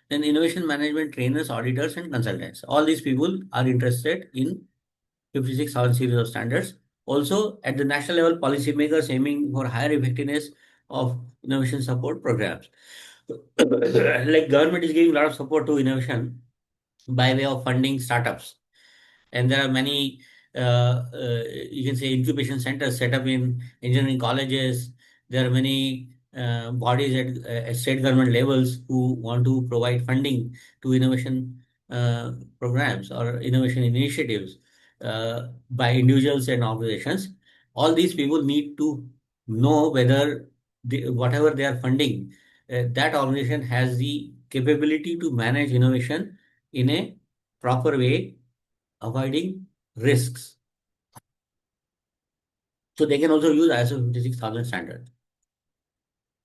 Then innovation management trainers, auditors, and consultants. All these people are interested in 56,000 series of standards. Also, at the national level, policymakers aiming for higher effectiveness of innovation support programs. Like government is giving a lot of support to innovation by way of funding startups, and there are many you can say incubation centers set up in engineering colleges. There are many bodies at state government levels who want to provide funding to innovation programs or innovation initiatives by individuals and organizations. All these people need to know whether whatever they are funding, that organization has the capability to manage innovation in a proper way, avoiding risks. So they can also use ISO 56000 standard.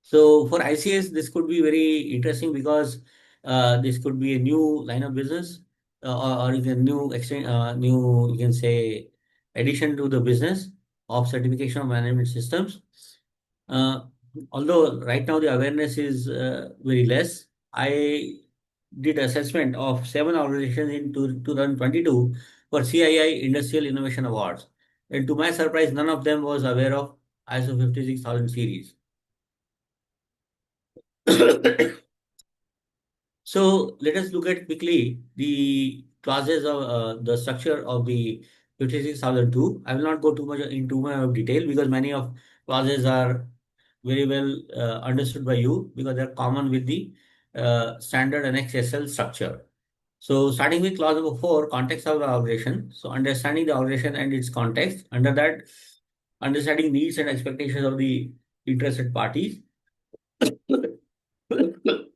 So for ICS, this could be very interesting because this could be a new line of business, or is a new new, you can say, addition to the business of certification of management systems. Uh, Although right now the awareness is very less, I did assessment of 7 organizations in 2022 for CII Industrial Innovation Awards. And to my surprise, none of them was aware of ISO 56000 series. So let us look at quickly the clauses of the structure of the 56002. I will not go too much into much of detail because many of clauses are very well understood by you because they're common with the standard Annex SL structure. So starting with clause number 4, context of the organization. So understanding the organization and its context. Under that, understanding needs and expectations of the interested parties.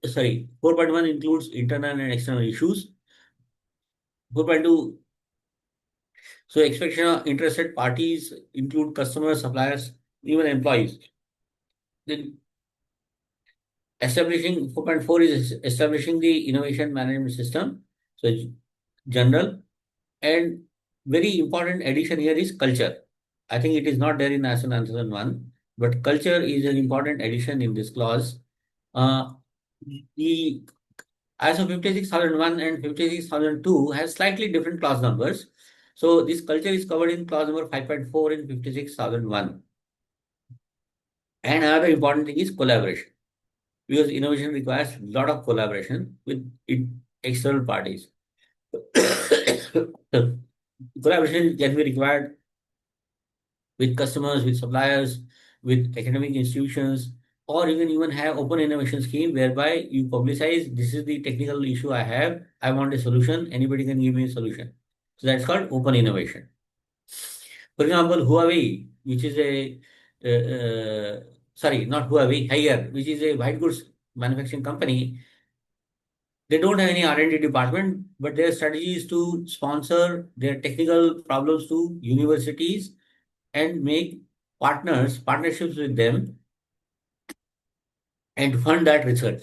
Sorry, 4.1 includes internal and external issues. 4.2, so expectation of interested parties include customers, suppliers, even employees. Then establishing 4.4 is establishing the innovation management system. So it's general, and very important addition here is culture. I think it is not there in National Anthem 1, but culture is an important addition in this clause. Uh, the ISO 56001 and 56002 has slightly different clause numbers. So this culture is covered in clause number 5.4 in 56001. And another important thing is collaboration, because innovation requires a lot of collaboration with external parties. Collaboration can be required with customers, with suppliers, with academic institutions, or even have open innovation scheme whereby you publicize, this is the technical issue I have, I want a solution, anybody can give me a solution. So that's called open innovation. For example, Huawei, which is a sorry, not Huawei, Haier, which is a white goods manufacturing company. They don't have any R&D department, but their strategy is to sponsor their technical problems to universities and make partnerships with them and fund that research.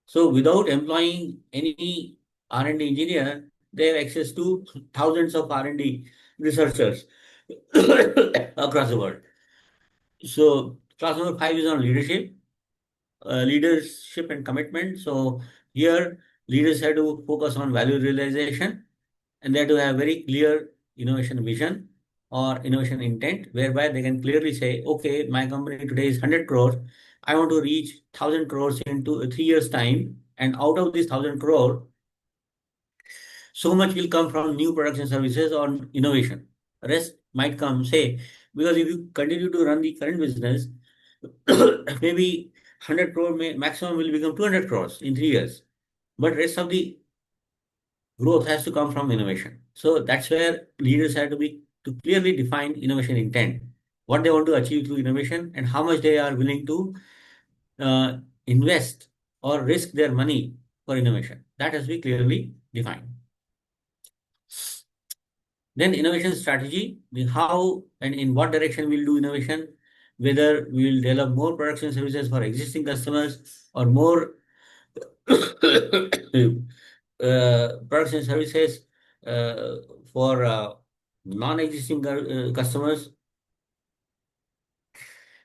So without employing any R&D engineer, they have access to thousands of R&D researchers across the world. So class number 5 is on leadership and commitment. So here leaders have to focus on value realization, and they have to have very clear innovation vision. or innovation intent, whereby they can clearly say, okay, my company today is 100 crores. I want to reach 1,000 crores into 3 years' time. And out of this 1,000 crore, so much will come from new products and services or innovation. Rest might come, say, because if you continue to run the current business, maybe 100 crore maximum will become 200 crores in 3 years. But rest of the growth has to come from innovation. So that's where leaders have to clearly define innovation intent, what they want to achieve through innovation, and how much they are willing to uh, invest or risk their money for innovation. That has to be clearly defined. Then innovation strategy, the how and in what direction we'll do innovation, whether we will develop more products and services for existing customers or more products and services for non-existing customers.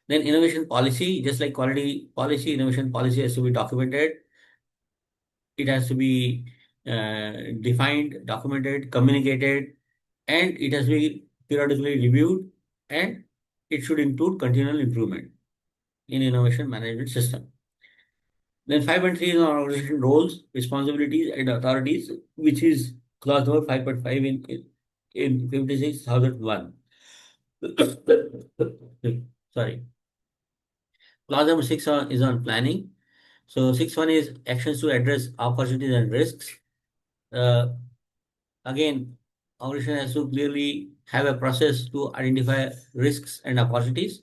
Then innovation policy, just like quality policy, innovation policy has to be documented. It has to be defined, documented, communicated, and it has to be periodically reviewed, and it should include continual improvement in innovation management system. Then 5.3 is on organization roles, responsibilities, and authorities, which is clause number 5.5 in 56,001. Sorry. Clause number 6 is on planning. So 6.1 is actions to address opportunities and risks. Again, organization has to clearly have a process to identify risks and opportunities,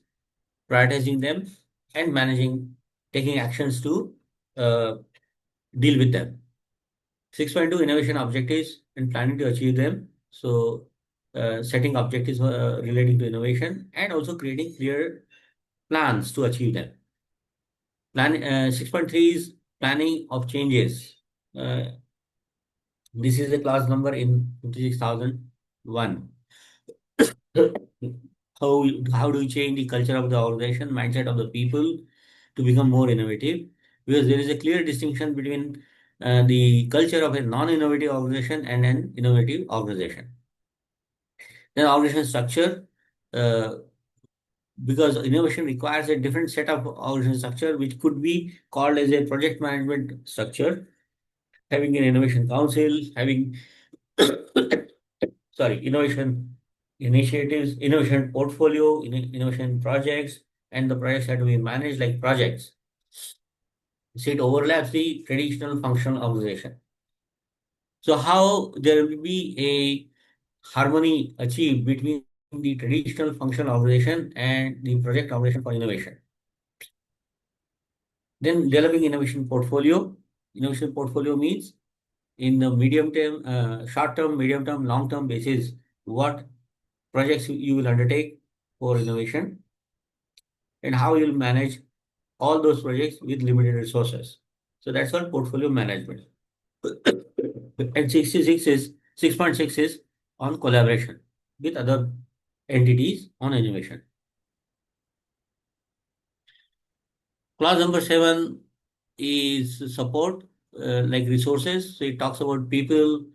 prioritizing them, and taking actions to uh, deal with them. 6.2 innovation objectives and planning to achieve them. So, setting objectives relating to innovation and also creating clear plans to achieve them. 6.3 is planning of changes. This is the class number in 56,001. How do you change the culture of the organization, mindset of the people to become more innovative? Because there is a clear distinction between the culture of a non-innovative organization and an innovative organization. Then organization structure, uh, because innovation requires a different set of organization structure, which could be called as a project management structure, having an innovation council, having sorry, innovation initiatives, innovation portfolio, innovation projects, and the projects that we manage like projects. So it overlaps the traditional functional organization. So how there will be a harmony achieved between the traditional functional organization and the project organization for innovation. Then developing innovation portfolio. Innovation portfolio means in the medium term, short term, medium term, long term basis, what projects you will undertake for innovation and how you'll manage all those projects with limited resources. So that's what portfolio management. And 6.6 is on collaboration with other entities on innovation. Clause number 7 is support, like resources. So it talks about people,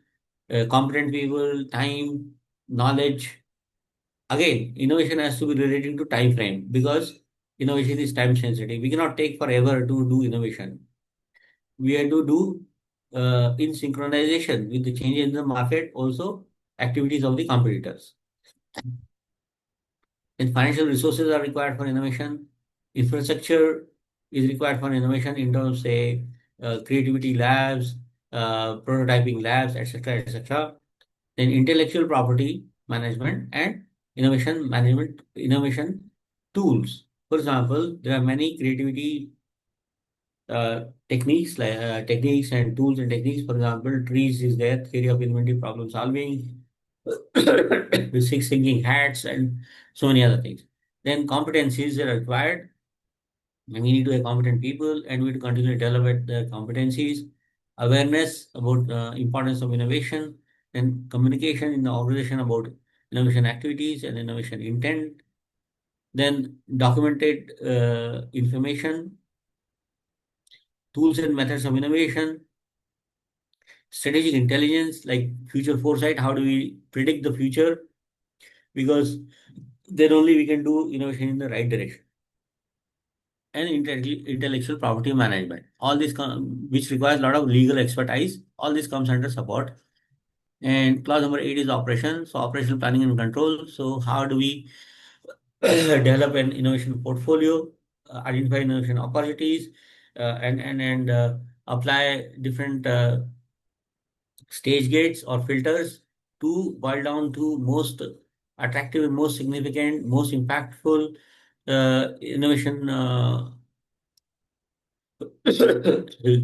competent people, time, knowledge. Again, innovation has to be relating to time frame because innovation is time sensitive. We cannot take forever to do innovation. We have to do in synchronization with the changes in the market, also activities of the competitors. And financial resources are required for innovation. Infrastructure is required for innovation in terms of, say, creativity labs, prototyping labs, etc., etc. Then intellectual property management and innovation management, innovation tools. For example, there are many creativity techniques and tools and techniques. For example, trees is there, theory of inventive problem solving, with six thinking hats, and so many other things. Then competencies are required. And we need to have competent people, and we need to continue to develop the competencies, awareness about importance of innovation, and communication in the organization about innovation activities and innovation intent. Then documented information, tools and methods of innovation, strategic intelligence like future foresight, how do we predict the future, because then only we can do innovation in the right direction. And intellectual property management. All this, which requires a lot of legal expertise, all this comes under support. And clause number 8 is operation. So operational planning and control. So how do we develop an innovation portfolio, identify innovation opportunities, and apply different stage gates or filters to boil down to most attractive and most significant, most impactful innovation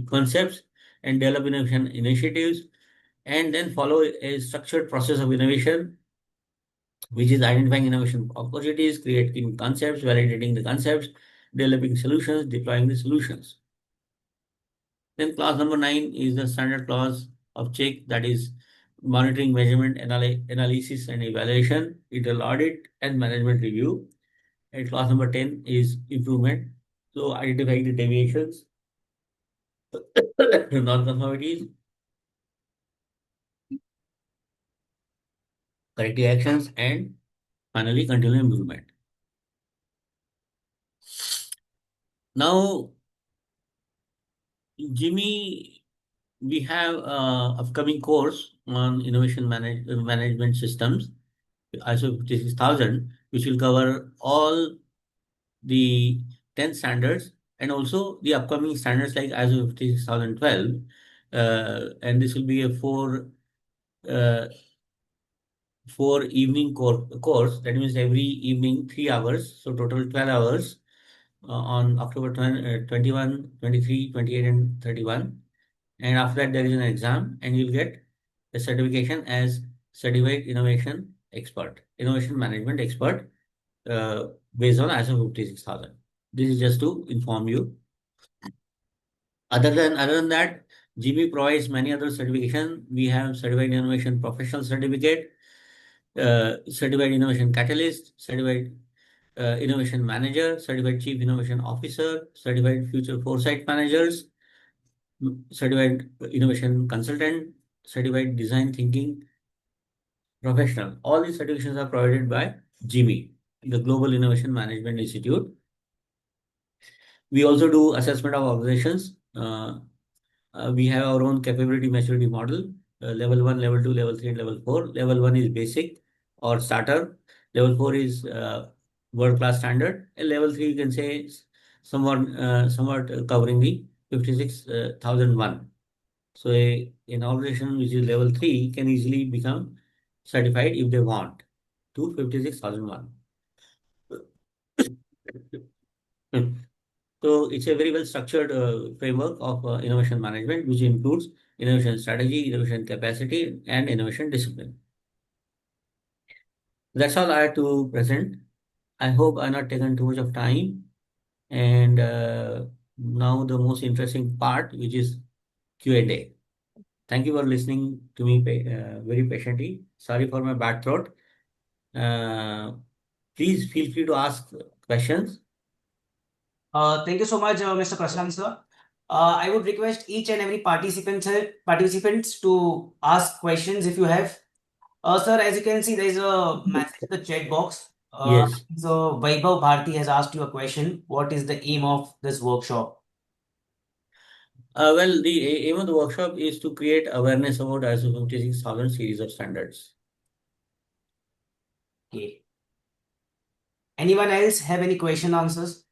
concepts, and develop innovation initiatives, and then follow a structured process of innovation, which is identifying innovation opportunities, creating concepts, validating the concepts, developing solutions, deploying the solutions. Then clause number 9 is the standard clause of check, that is monitoring, measurement, analysis, and evaluation, internal audit, and management review. And clause number 10 is improvement. So identifying the deviations, non-conformities, corrective actions, and finally continuous improvement. Now, Jimmy, we have upcoming course on innovation management systems, ISO 56000, which will cover all the 10 standards and also the upcoming standards like ISO 56012. And this will be a uh, four evening course. That means every evening 3 hours, so total 12 hours on October 21, 23, 28, and 31. And after that, there is an exam, and you'll get a certification as certified innovation management expert, based on ISO 56000. This is just to inform you. Other than that, GB provides many other certification. We have certified innovation professional certificate, certified innovation catalyst, certified innovation manager, certified chief innovation officer, certified future foresight managers, certified innovation consultant, certified design thinking professional. All these certifications are provided by GMI, the Global Innovation Management Institute. We also do assessment of organizations. We have our own capability maturity model, level 1, level 2, level 3, and level 4. Level 1 is basic or starter. Level 4 is world-class standard. And level 3, you can say, somewhat covering the 56,001. So an organization which is level 3 can easily become certified if they want to 56,001. So it's a very well structured framework of innovation management, which includes innovation strategy, innovation capacity, and innovation discipline. That's all I had to present. I hope I not taken too much of time. And now the most interesting part, which is Q&A. Thank you for listening to me very patiently. Sorry for my bad throat. Please feel free to ask questions. Thank you so much, Mr. Prashant, sir. I would request each and every participants to ask questions if you have. Sir, as you can see, there is a message in the chat box. Yes. So Vaibhav Bharti has asked you a question. What is the aim of this workshop? Well, the aim of the workshop is to create awareness about ISO 56000 series of standards. Okay. Anyone else have any question answers?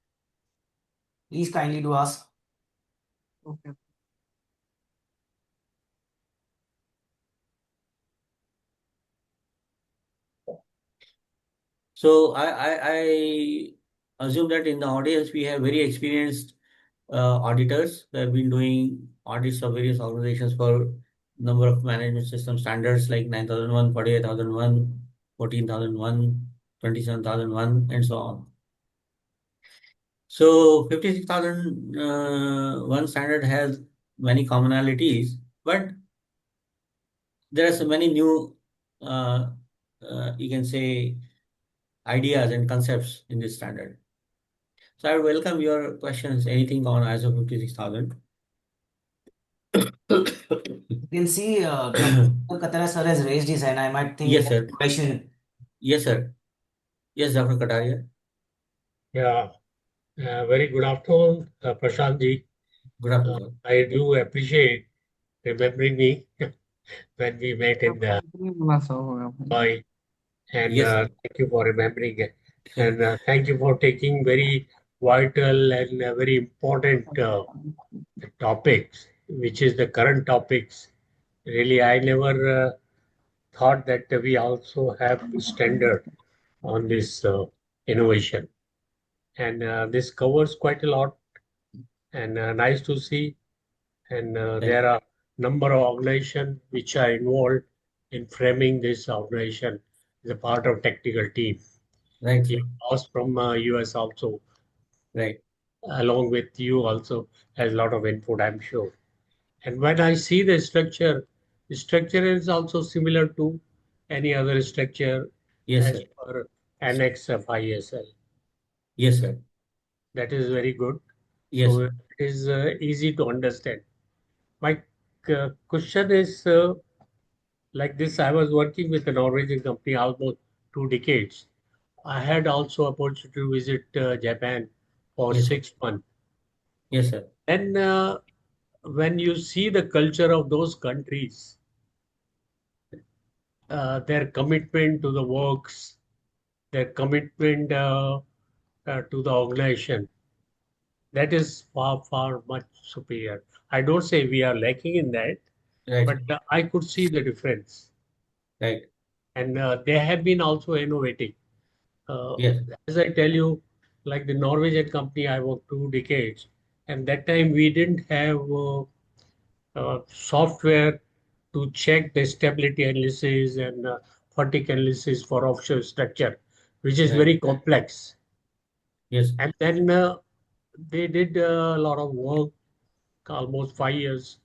Please kindly do ask. Okay. So I assume that in the audience we have very experienced auditors who have been doing audits of various organizations for number of management system standards like 9001, 48001, 14001, 27001, and so on. So 56,001 standard has many commonalities, but there are so many new, you can say, ideas and concepts in this standard. So I would welcome your questions, anything on ISO 56000. You can see Katara sir has raised his hand. I might think Yes, he has sir. a question. Yes, sir. Yes, Dr. Kataria. Yeah, very good afternoon, Prashant ji. Good afternoon, sir. I do appreciate remembering me when we met in the नहीं बोला sir होगा भाई। Mumbai, and Yes, sir. thank you for remembering it. And thank you for taking very vital and very important topics, which is the current topics. Really, I never thought that we also have standard on this innovation, and this covers quite a lot, and nice to see. And Right, there are number of organizations which are involved in framing this organization as a part of technical team. right, Your sir. boss from US also, Right, along with you, also has a lot of input, I'm sure. And when I see the structure is also similar to any other structure yes, as sir. per Annex of ISL. Yes, sir. That is very good. Yes, So sir. it is easy to understand. My question is like this. I was working with a Norwegian company almost 2 decades. I had also opportunity to visit Japan for Yes, sir. 6 months. Yes, sir. And when you see the culture of those countries, their commitment to the works, their commitment to the organization, that is far, far much superior. I don't say we are lacking in that, Right, but sir. I could see the difference. Right. And they have been also innovating. Uh, Yes. as I tell you, like the Norwegian company, I worked 2 decades, and that time we didn't have software to check the stability analysis and fatigue analysis for offshore structure, which is Right. very complex. Yes. And then they did a lot of work, almost 5 years,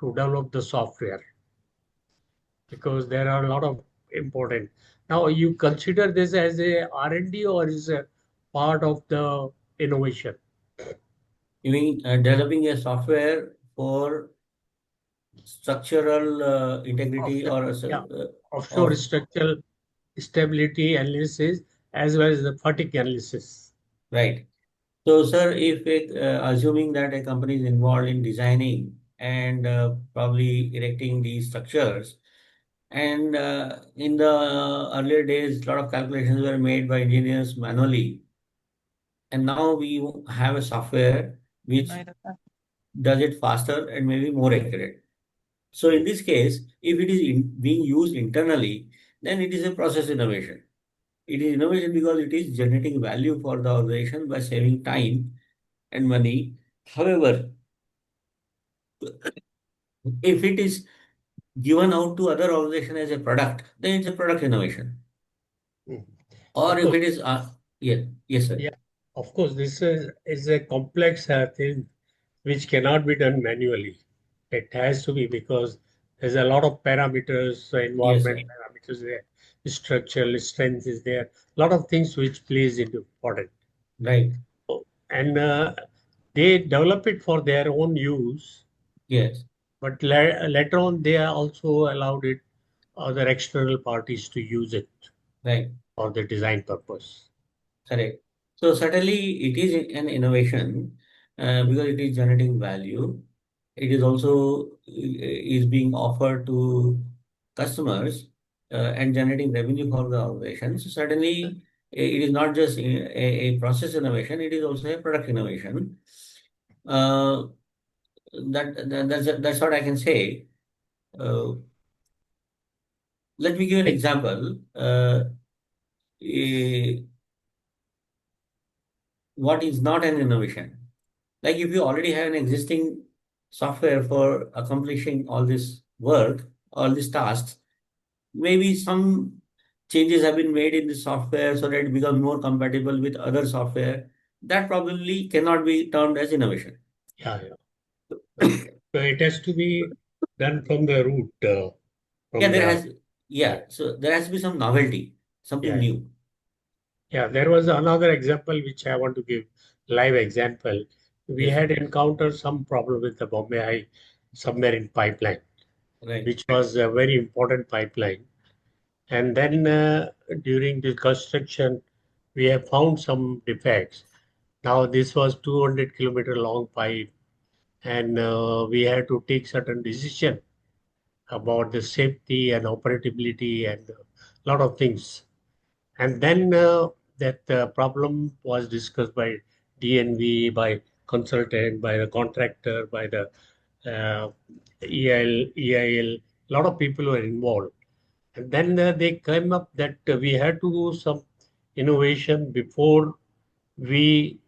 to develop the software because there are a lot of important. Now, you consider this as a R&D or is a part of the innovation? You mean developing a software for structural integrity Offshore, or yeah, offshore of structural stability analysis as well as the fatigue analysis. right. So, sir, if it, assuming that a company is involved in designing and probably erecting these structures, and in the earlier days, a lot of calculations were made by engineers manually, and now we have a software which does it faster and maybe more accurate. So, in this case, if it is being used internally, then it is a process innovation. It is innovation because it is generating value for the organization by saving time and money. However, if it is given out to other organization as a product, then it's a product innovation. Mhm. Or Of if course, it is, yeah, yes, sir. yeah, of course, this is a complex thing which cannot be done manually. It has to be because there's a lot of parameters, Yes, environment sir. parameters there, structural strength is there, a lot of things which plays into important. Right. And they develop it for their own use, Yes. but later on they are also allowed it other external parties to use it Right. for the design purpose. Correct. So certainly it is an innovation because it is generating value. It is also is being offered to customers and generating revenue for the organization. So certainly it is not just a process innovation, it is also a product innovation. Uh, that's what I can say. Uh, Let me give an example. Eh, what is not an innovation? Like if you already have an existing software for accomplishing all this work, all these tasks, maybe some changes have been made in the software so that it becomes more compatible with other software. That probably cannot be termed as innovation. Yeah, yeah. So it has to be done from the root, Yeah, from the yeah, so there has to be some novelty, something yeah. new. Yeah, there was another example which I want to give, live example. We Yes, had encountered some problem with the Bombay High submarine pipeline, right, which was a very important pipeline. And then during the construction, we have found some defects. Now this was 200-kilometer long pipe, and we had to take certain decision about the safety and operability and a lot of things. And then that problem was discussed by DNV, by consultant, by the contractor, by the uh, EIL. A lot of people were involved. And then they came up that we had to do some innovation before we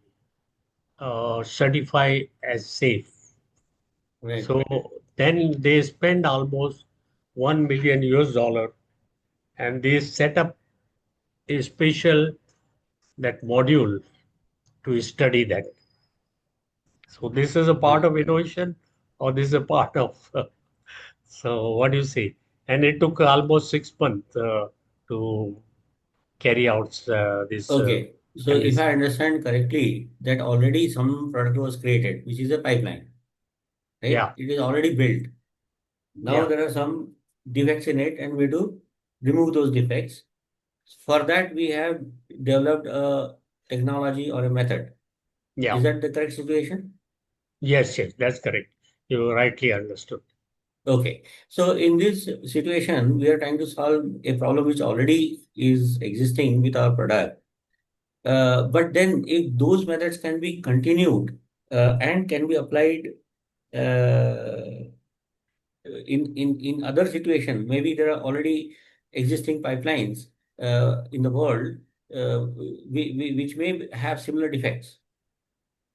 certify as safe. Right. So then they spend almost 1 million US dollar, and they set up a special that module to study that. So this is a part of innovation, or this is a part of. So what do you say? And it took almost 6 months to carry out this Okay. So if analysis. I understand correctly, that already some product was created, which is a pipeline, right? Yeah, It is already built. Now yeah, there are some defects in it, and we do remove those defects. For that, we have developed a technology or a method. yeah. Is that the correct situation? Yes, yes, that's correct. You rightly understood. Okay. So in this situation, we are trying to solve a problem which already is existing with our product. But then if those methods can be continued and can be applied uh, in other situation, maybe there are already existing pipelines in the world which may have similar defects,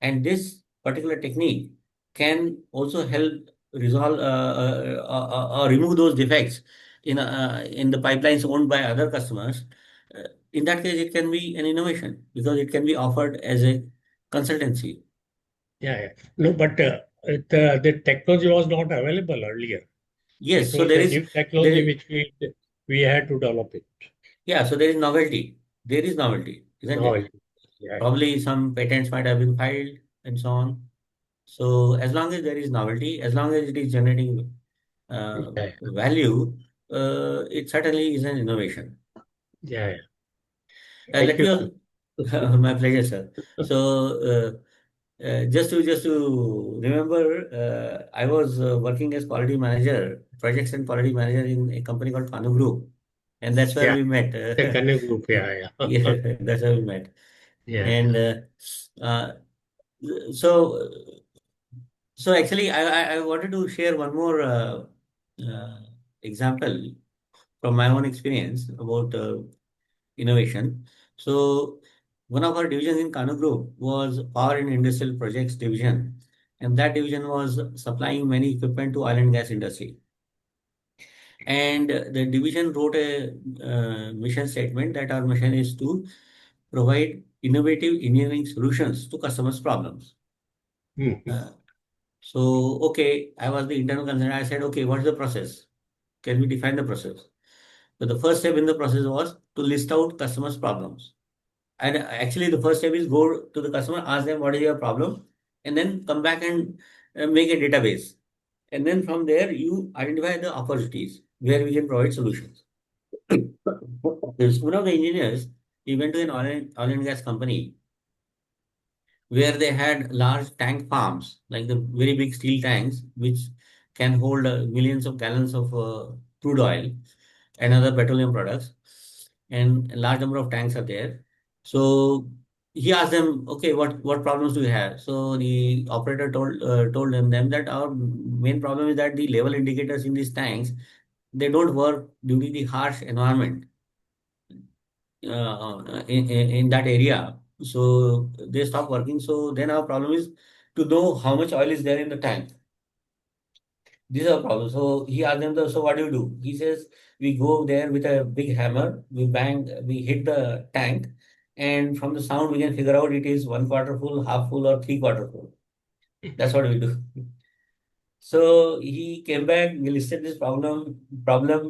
and this particular technique can also help resolve or remove those defects in the pipelines owned by other customers. In that case, it can be an innovation because it can be offered as a consultancy. Yeah, yeah. No, but the technology was not available earlier. Yes, It so was there a is new technology there which we had to develop it. yeah, so there is novelty. There is novelty, isn't No, it? yeah, yeah, Probably some patents might have been filed and so on. So as long as there is novelty, as long as it is generating yeah, value, it certainly is an innovation. yeah, yeah. Thank Let me you. all, my pleasure, sir. So just to remember, I was working as quality manager, projects and quality manager in a company called Kanu Group, and that's where Yeah, we met. the Kanu Group. Yeah, yeah. Yeah, that's where we met. Yeah, And uh, so so actually, I wanted to share one more uh, example from my own experience about innovation. So one of our divisions in Kanu Group was Power and Industrial Projects division, and that division was supplying many equipment to oil and gas industry. And the division wrote a mission statement that our mission is to provide innovative engineering solutions to customers' problems. Mhm. Uh, so, okay, I was the internal consultant. I said, okay, what's the process? Can we define the process? So the first step in the process was to list out customers' problems. And actually, the first step is go to the customer, ask them what is your problem, and then come back and make a database. And then from there, you identify the opportunities where we can provide solutions. There's one of the engineers, he went to an oil and gas company where they had large tank farms, like the very big steel tanks, which can hold millions of gallons of crude oil and other petroleum products, and a large number of tanks are there. So he asked them, okay, what problems do you have? So the operator told them that our main problem is that the level indicators in these tanks, they don't work due to the harsh environment in that area. So they stop working. So then our problem is to know how much oil is there in the tank. These are problems. So he asked them, so what do you do? He says, we go there with a big hammer, we bang, we hit the tank, and from the sound we can figure out it is 1/4 full, half full, or 3/4 full. That's what we do. So he came back, we listed this problem,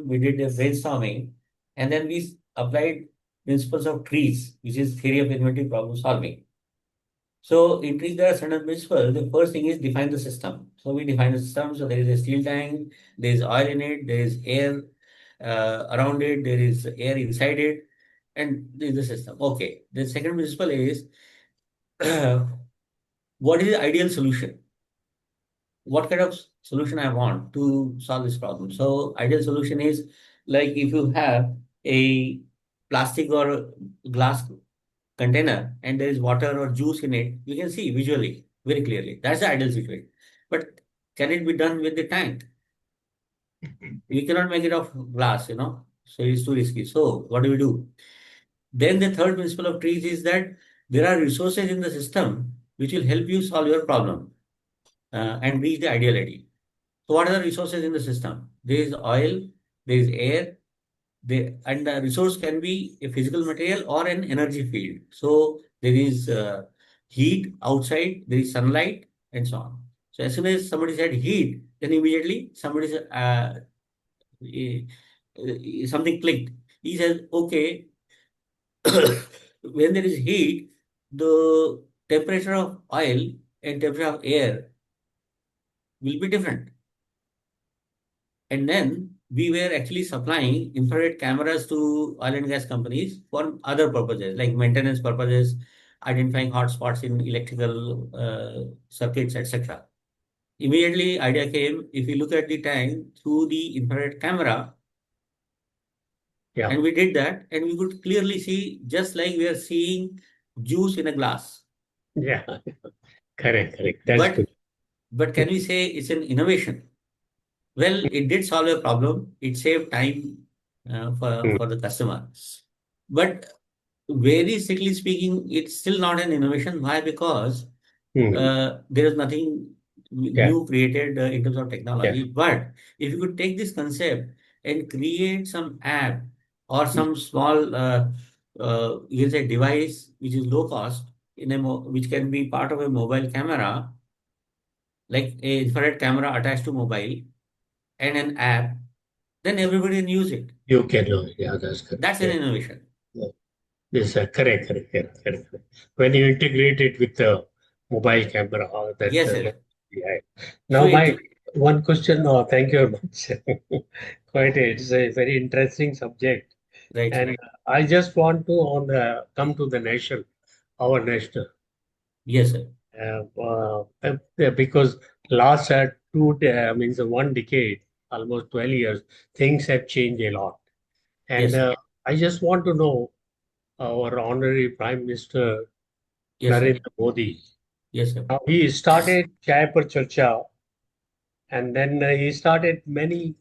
we did a brainstorming, and then we applied principles of trees, which is theory of inventive problem solving. So in trees, there are certain principles. The first thing is define the system. So we define the system. So there is a steel tank, there is oil in it, there is air, around it, there is air inside it, and this is the system. Okay. The second principle is what is the ideal solution? What kind of solution I want to solve this problem? So ideal solution is like if you have a plastic or glass container and there is water or juice in it, you can see visually very clearly. That's the ideal situation. But can it be done with the tank? You cannot make it of glass, so it's too risky. So what do we do? Then the third principle of trees is that there are resources in the system which will help you solve your problem and reach the ideality. So what are the resources in the system? There is oil, there is air, and the resource can be a physical material or an energy field. So there is heat outside, there is sunlight, and so on. So as soon as somebody said heat, then immediately somebody said, something clicked. He says, okay, when there is heat, the temperature of oil and temperature of air will be different. And then we were actually supplying infrared cameras to oil and gas companies for other purposes, like maintenance purposes, identifying hotspots in electrical circuits, etc. Immediately, idea came, if you look at the tank through the infrared camera, Yeah. and we did that, and we could clearly see, just like we are seeing juice in a glass. Yeah. Correct. That's But good. but can we say it's an innovation? Well, it did solve a problem. It saved time for the customer. But very strictly speaking, it's still not an innovation. Why? Because there is nothing Yeah. new created in terms of technology. Yeah. But if you could take this concept and create some app or some small, you can say, device which is low cost which can be part of a mobile camera, like a infrared camera attached to mobile and an app, then everybody can use it. You can know. Yeah, that's correct. That's an Yeah. innovation. Yes, sir. Correct. When you integrate it with the mobile camera, Yes, sir. yeah. So Now, my it, one question. Thank you very much. It's a very interesting subject, right, sir. and I just want to come to the nation, our nation, Yes, sir. because last means 1 decade, almost 12 years, things have changed a lot, Yes, and sir. I just want to know our honorary Prime Minister Yes, sir. Narendra Modi. Yes, sir. Now, he started Chai Par Charcha, and then he started many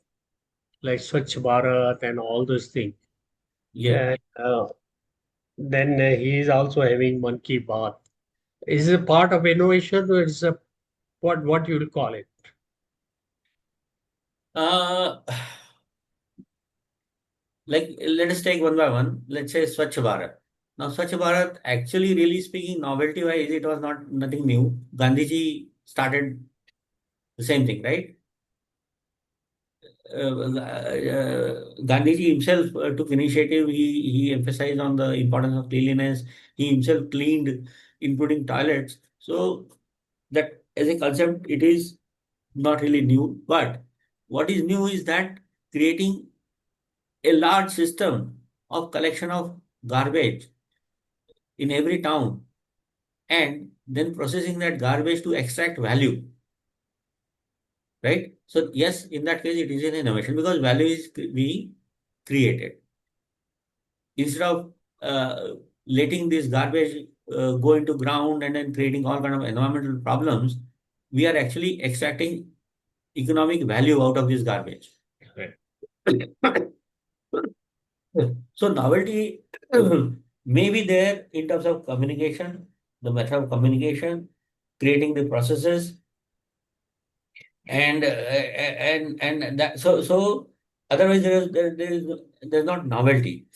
like Swachh Bharat and all those things. Yeah. And then he is also having Mann Ki Baat. Is it part of innovation or is a what you will call it? Uh, like let us take one by one. Let's say Swachh Bharat. Now, Swachh Bharat, actually, really speaking, novelty wise, it was not nothing new. Gandhiji started the same thing, right? Gandhiji himself took initiative. He emphasized on the importance of cleanliness. He himself cleaned, including toilets. So that as a concept, it is not really new. But what is new is that creating a large system of collection of garbage in every town and then processing that garbage to extract value, right? So yes, in that case, it is an innovation because value is being created. Instead of letting this garbage go into ground and then creating all kind of environmental problems, we are actually extracting economic value out of this garbage. So novelty may be there in terms of communication, the method of communication, creating the processes, and that. So otherwise there's not novelty.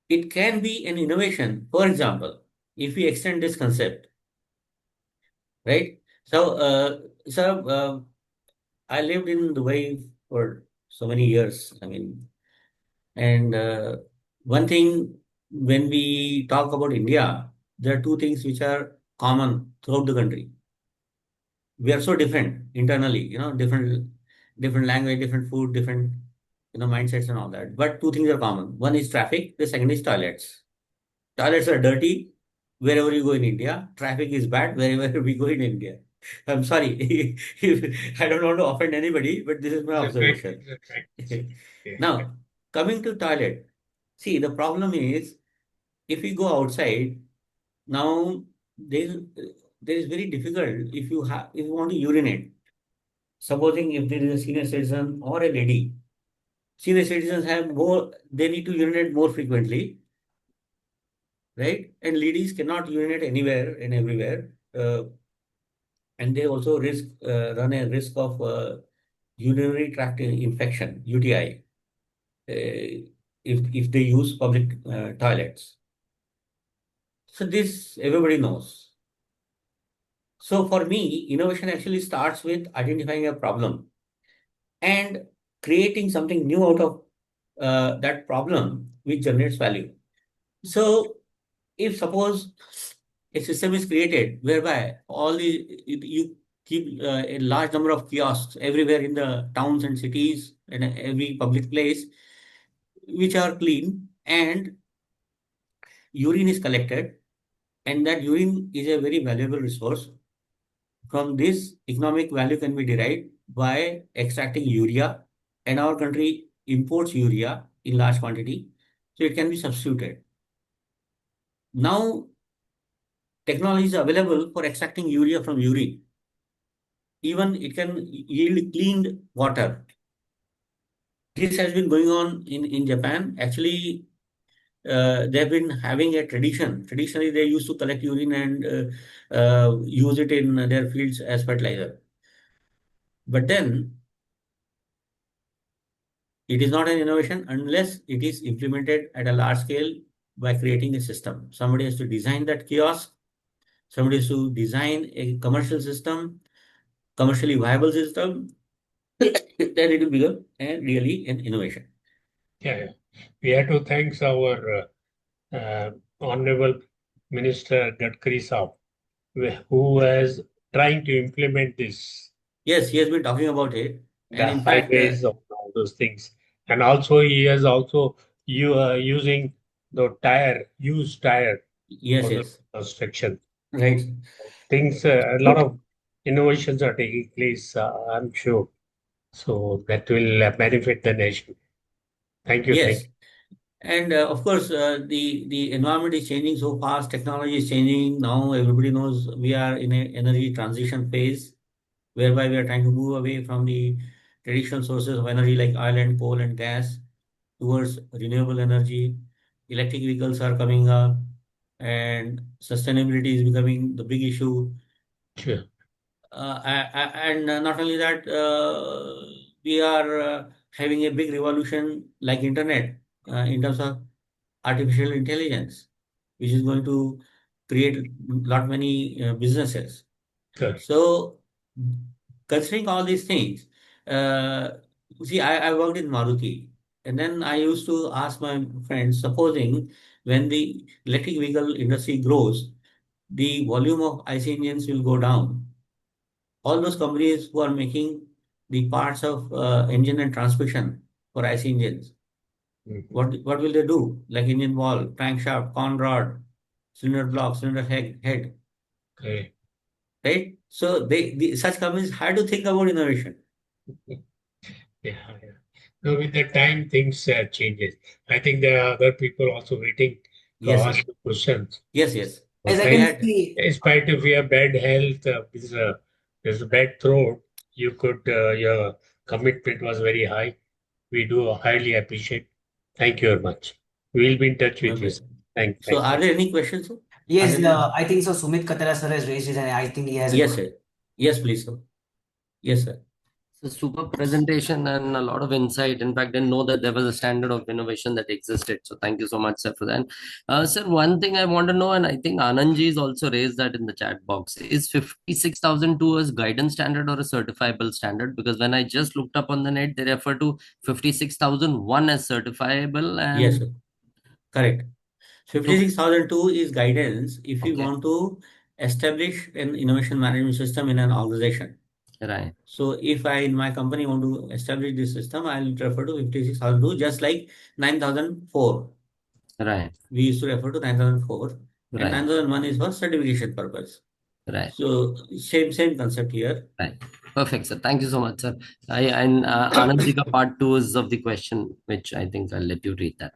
It can be an innovation. For example, if we extend this concept, right? So I lived in Dubai for so many years. I mean, and one thing when we talk about India, there are two things which are common throughout the country. We are so different internally, different language, different food, different mindsets and all that. But two things are common. One is traffic. The second is toilets. Toilets are dirty wherever you go in India. Traffic is bad wherever we go in India. I'm sorry. I don't want to offend anybody, but this is my It's a fact. observation. It's a fact. Yeah. Now, coming to toilet, see, the problem is if we go outside, now there is very difficult if you want to urinate. Supposing if there is a senior citizen or a lady, senior citizens they need to urinate more frequently, right? And ladies cannot urinate anywhere and everywhere. And they also run a risk of urinary tract infection, UTI, if they use public toilets. So this everybody knows. So for me, innovation actually starts with identifying a problem and creating something new out of that problem which generates value. So if suppose a system is created whereby you keep a large number of kiosks everywhere in the towns and cities and every public place which are clean, and urine is collected, and that urine is a very valuable resource. From this, economic value can be derived by extracting urea, and our country imports urea in large quantity, so it can be substituted. Now, technology is available for extracting urea from urine. Even it can yield cleaned water. This has been going on in Japan. Actually, they've been having a tradition. Traditionally, they used to collect urine and use it in their fields as fertilizer. But then, it is not an innovation unless it is implemented at a large scale by creating a system. Somebody has to design that kiosk. Somebody has to design a commercial system, commercially viable system. Then it will become really an innovation. Yeah. We have to thank our Honorable Minister Gadkari Saab, who is trying to implement this, Yes, he has been talking about it. And the in fact, highways of all those things. And also he is also using the used tire yes, for the yes, construction. right. Things, a lot of innovations are taking place, I'm sure. So that will benefit the nation. Thank you. Thank Yes. And of course, the environment is changing so fast, technology is changing. Now everybody knows we are in an energy transition phase whereby we are trying to move away from the traditional sources of energy like oil and coal and gas towards renewable energy. Electric vehicles are coming up, and sustainability is becoming the big issue. you. And not only that, we are having a big revolution like internet in terms of artificial intelligence, which is going to create lot many businesses. Sure. So, considering all these things, uh, see, I worked in Maruti, and then I used to ask my friends, supposing when the electric vehicle industry grows, the volume of IC engines will go down. All those companies who are making the parts of engine and transmission for IC engines, Mhm. what will they do? Like engine wall, crankshaft, con rod, cylinder block, cylinder head, Okay. right? So such companies had to think about innovation. Yeah, yeah. So with the time, things changes. I think there are other people also waiting to Yes, ask the questions. yes, yes. As I We Thank can had, see, In spite of your bad health, there's a bad throat, your commitment was very high. We do highly appreciate. Thank you very much. We'll be in touch with you. okay. So Thank are you. there any questions, sir? Are yes, there any? I think so. Sumit Katara sir has raised his hand. I think he has a Yes, question. sir. Yes, please, sir. Yes, sir. It's a super presentation and a lot of insight. In fact, I didn't know that there was a standard of innovation that existed. So thank you so much, sir, for that. Sir, one thing I want to know, and I think Anandji has also raised that in the chat box, is 56,002 as guidance standard or a certifiable standard? Because when I just looked up on the net, they refer to 56,001 as certifiable. Yes, And sir. Correct. 56,002 is guidance if you okay. want to establish an innovation management system in an organization. Right. So if I in my company want to establish this system, I'll refer to 56,002, just like 9004. Right. We used to refer to 9004, and Right. 9001 is for certification purpose. Right. So same concept here. Right. Perfect, sir. Thank you so much, sir. And Anandika, part two is of the question, which I think I'll let you read that.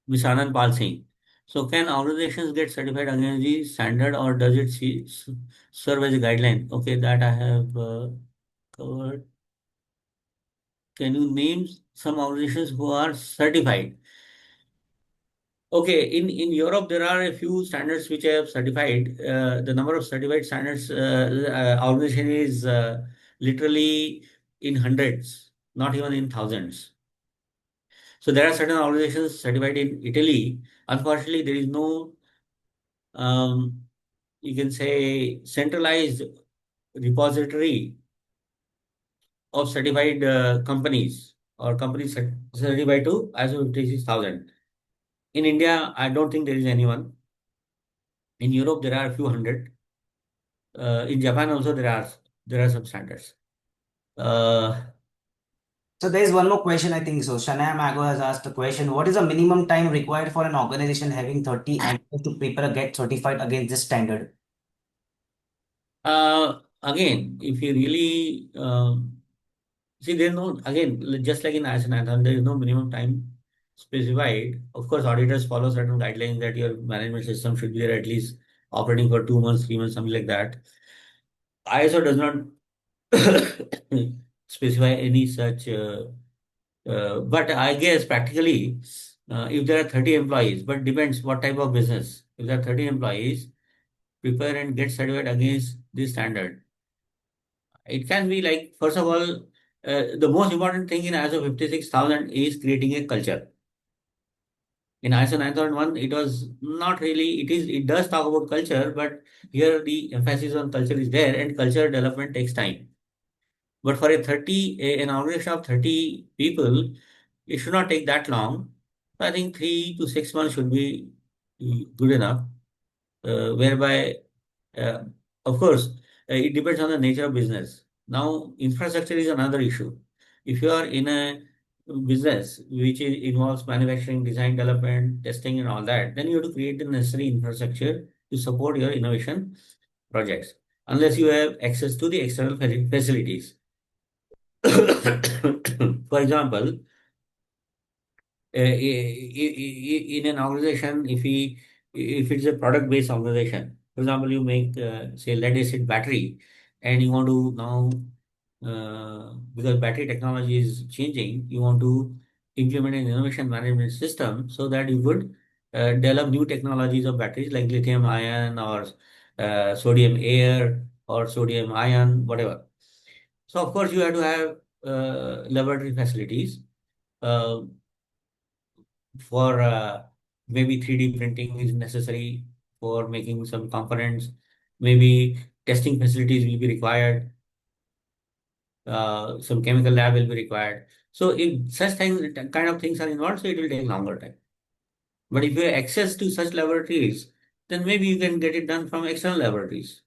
Ms. Anand Pal Singh. So can organizations get certified against the standard, or does it serve as a guideline? Okay, that I have covered. Can you name some organizations who are certified? Okay, in Europe, there are a few standards which I have certified. The number of certified standards organization is literally in hundreds, not even in thousands. So there are certain organizations certified in Italy. Unfortunately, there is no, um, you can say, centralized repository of certified companies, or companies certified to ISO 56000. In India, I don't think there is anyone. In Europe, there are a few hundred. In Japan also, there are some standards. Uh, So there is one more question, I think so. Shania Mago has asked the question: what is the minimum time required for an organization having 30 employees to prepare get certified against this standard? Again, if you really see, there's no, again, just like in ISO 9000, there is no minimum time specified. Of course, auditors follow certain guidelines that your management system should be there at least operating for 2 months, 3 months, something like that. ISO does not specify any such, but I guess practically, if there are 30 employees, but depends what type of business. If there are 30 employees, prepare and get certified against this standard. It can be like, first of all, the most important thing in ISO 56000 is creating a culture. In ISO 9001, it was not really, it does talk about culture, but here the emphasis on culture is there, and culture development takes time. But for an organization of 30 people, it should not take that long. I think 3 to 6 months should be good enough, whereby, uh, of course, it depends on the nature of business. Now, infrastructure is another issue. If you are in a business which involves manufacturing, design, development, testing, and all that, then you have to create the necessary infrastructure to support your innovation projects, unless you have access to the external facilities. For example, in an organization, if it's a product-based organization, for example, you make say lead acid battery, and you want to now, because battery technology is changing, you want to implement an innovation management system so that you could develop new technologies of batteries like lithium ion, or sodium air, or sodium ion, whatever. So of course you have to have laboratory facilities. Uh, for maybe 3D printing is necessary for making some components. Maybe testing facilities will be required. Some chemical lab will be required. So if such things, kind of things are involved, so it will take longer time. But if you have access to such laboratories, then maybe you can get it done from external laboratories.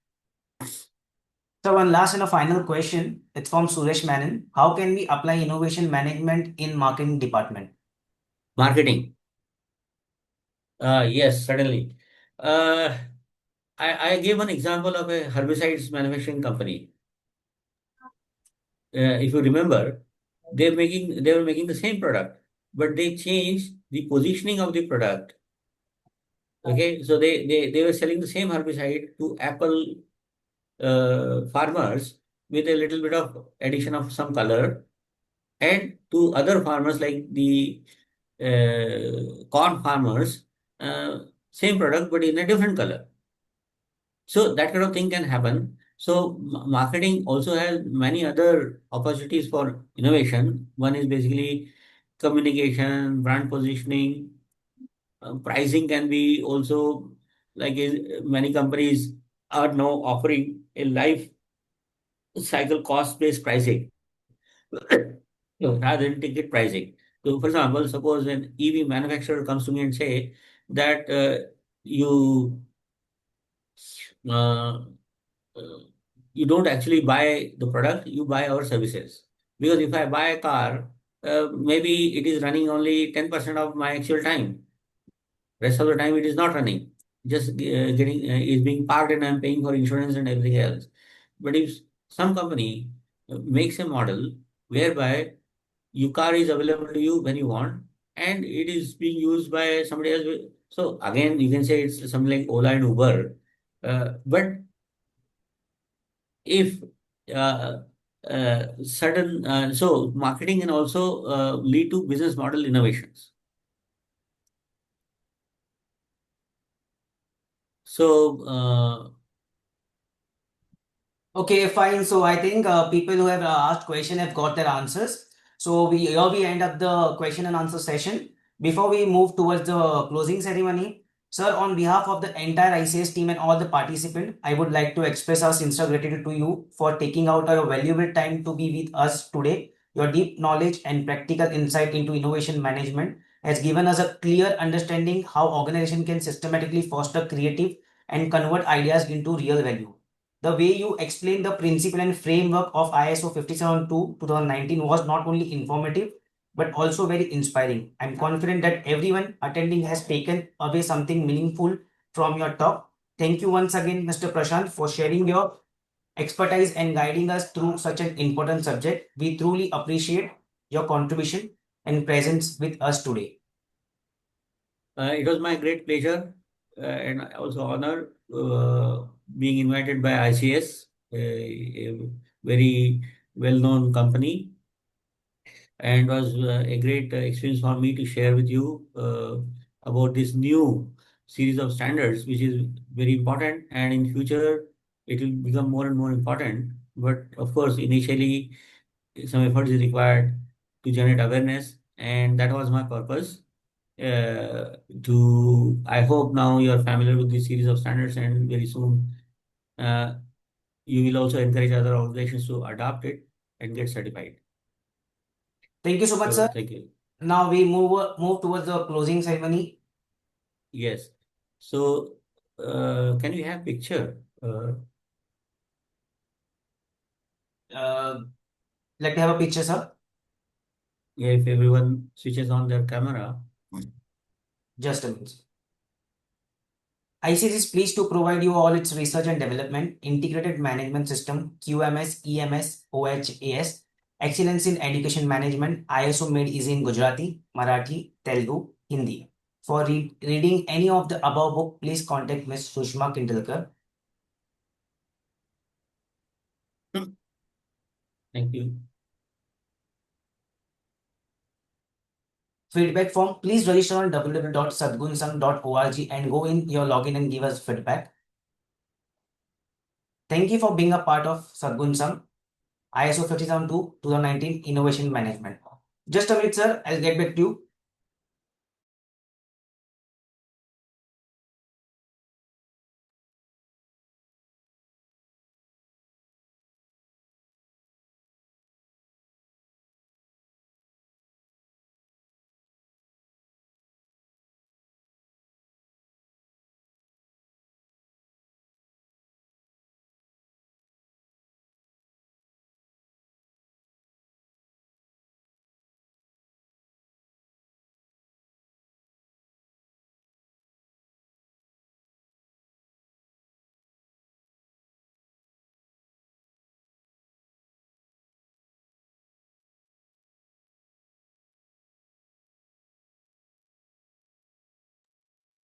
So one last and a final question. It's from Suresh Menon. How can we apply innovation management in marketing department? Marketing. Yes, certainly. Uh, I gave one example of a herbicides manufacturing company. If you remember, they were making the same product, but they changed the positioning of the product. Okay, so they were selling the same herbicide to apple farmers with a little bit of addition of some color, and to other farmers like the corn farmers, same product but in a different color. So that kind of thing can happen. So marketing also has many other opportunities for innovation. One is basically communication, brand positioning, pricing can be also, like, many companies are now offering a life cycle cost-based pricing rather than ticket pricing. So, for example, suppose an EV manufacturer comes to me and say that you uh, uh, you don't actually buy the product, you buy our services. Because if I buy a car, maybe it is running only 10% of my actual time. Rest of the time it is not running. Just getting is being parked and I'm paying for insurance and everything else. But if some company makes a model whereby your car is available to you when you want and it is being used by somebody else. So again, you can say it's something like Ola and Uber. But if uh, certain so marketing can also lead to business model innovations. So Okay, fine. So I think people who have asked question have got their answers. So we end up the question and answer session. Before we move towards the closing ceremony, sir, on behalf of the entire ICS team and all the participants, I would like to express our sincere gratitude to you for taking out your valuable time to be with us today. Your deep knowledge and practical insight into innovation management has given us a clear understanding how organization can systematically foster creative and convert ideas into real value. The way you explained the principle and framework of ISO 572 2019 was not only informative but also very inspiring. I'm confident that everyone attending has taken away something meaningful from your talk. Thank you once again, Mr. Prashant, for sharing your expertise and guiding us through such an important subject. We truly appreciate your contribution and presence with us today. it was my great pleasure and also honor being invited by ICS, a very well-known company, and was a great experience for me to share with you about this new series of standards, which is very important, and in future it will become more and more important. But of course, initially some effort is required to generate awareness, and that was my purpose. I hope now you are familiar with this series of standards, and very soon uh, you will also encourage other organizations to adopt it and get certified. Thank you so much, So sir. thank you. Now we move towards the closing ceremony. Yes. So can we have picture? Uh, Let me have a picture, sir. Yeah, if everyone switches on their camera. Just a minute. ICS is pleased to provide you all its research and development, integrated management system, QMS, EMS, OHAS, excellence in education management, ISO made easy in Gujarati, Marathi, Telugu, Hindi. For reading any of the above book, please contact Ms. Sushma Kindlekar. Thank you. Feedback form, please register on www.sadgunsang.org and go in your login and give us feedback. Thank you for being a part of Sadgunsang. ISO 572 2019 Innovation Management. Just a minute, sir. I'll get back to you.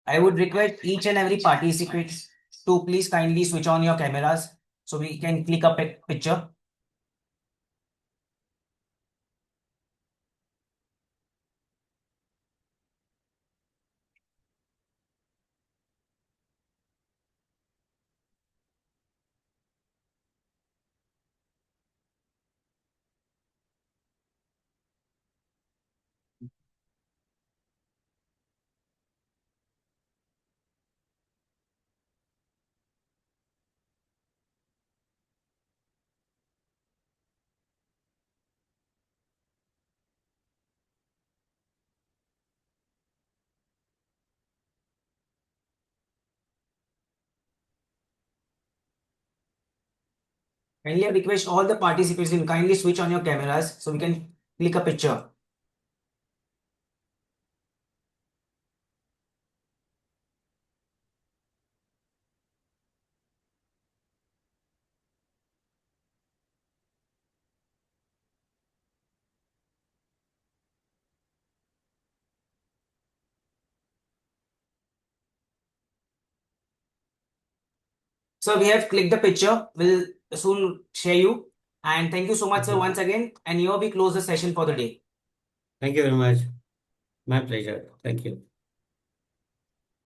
I would request each and every participant to please kindly switch on your cameras so we can click a picture. Kindly request all the participants to kindly switch on your cameras so we can click a picture. So we have clicked the picture. We'll soon share you. And thank you so much, sir, once again. And here we close the session for the day. Thank you very much. My pleasure. Thank you.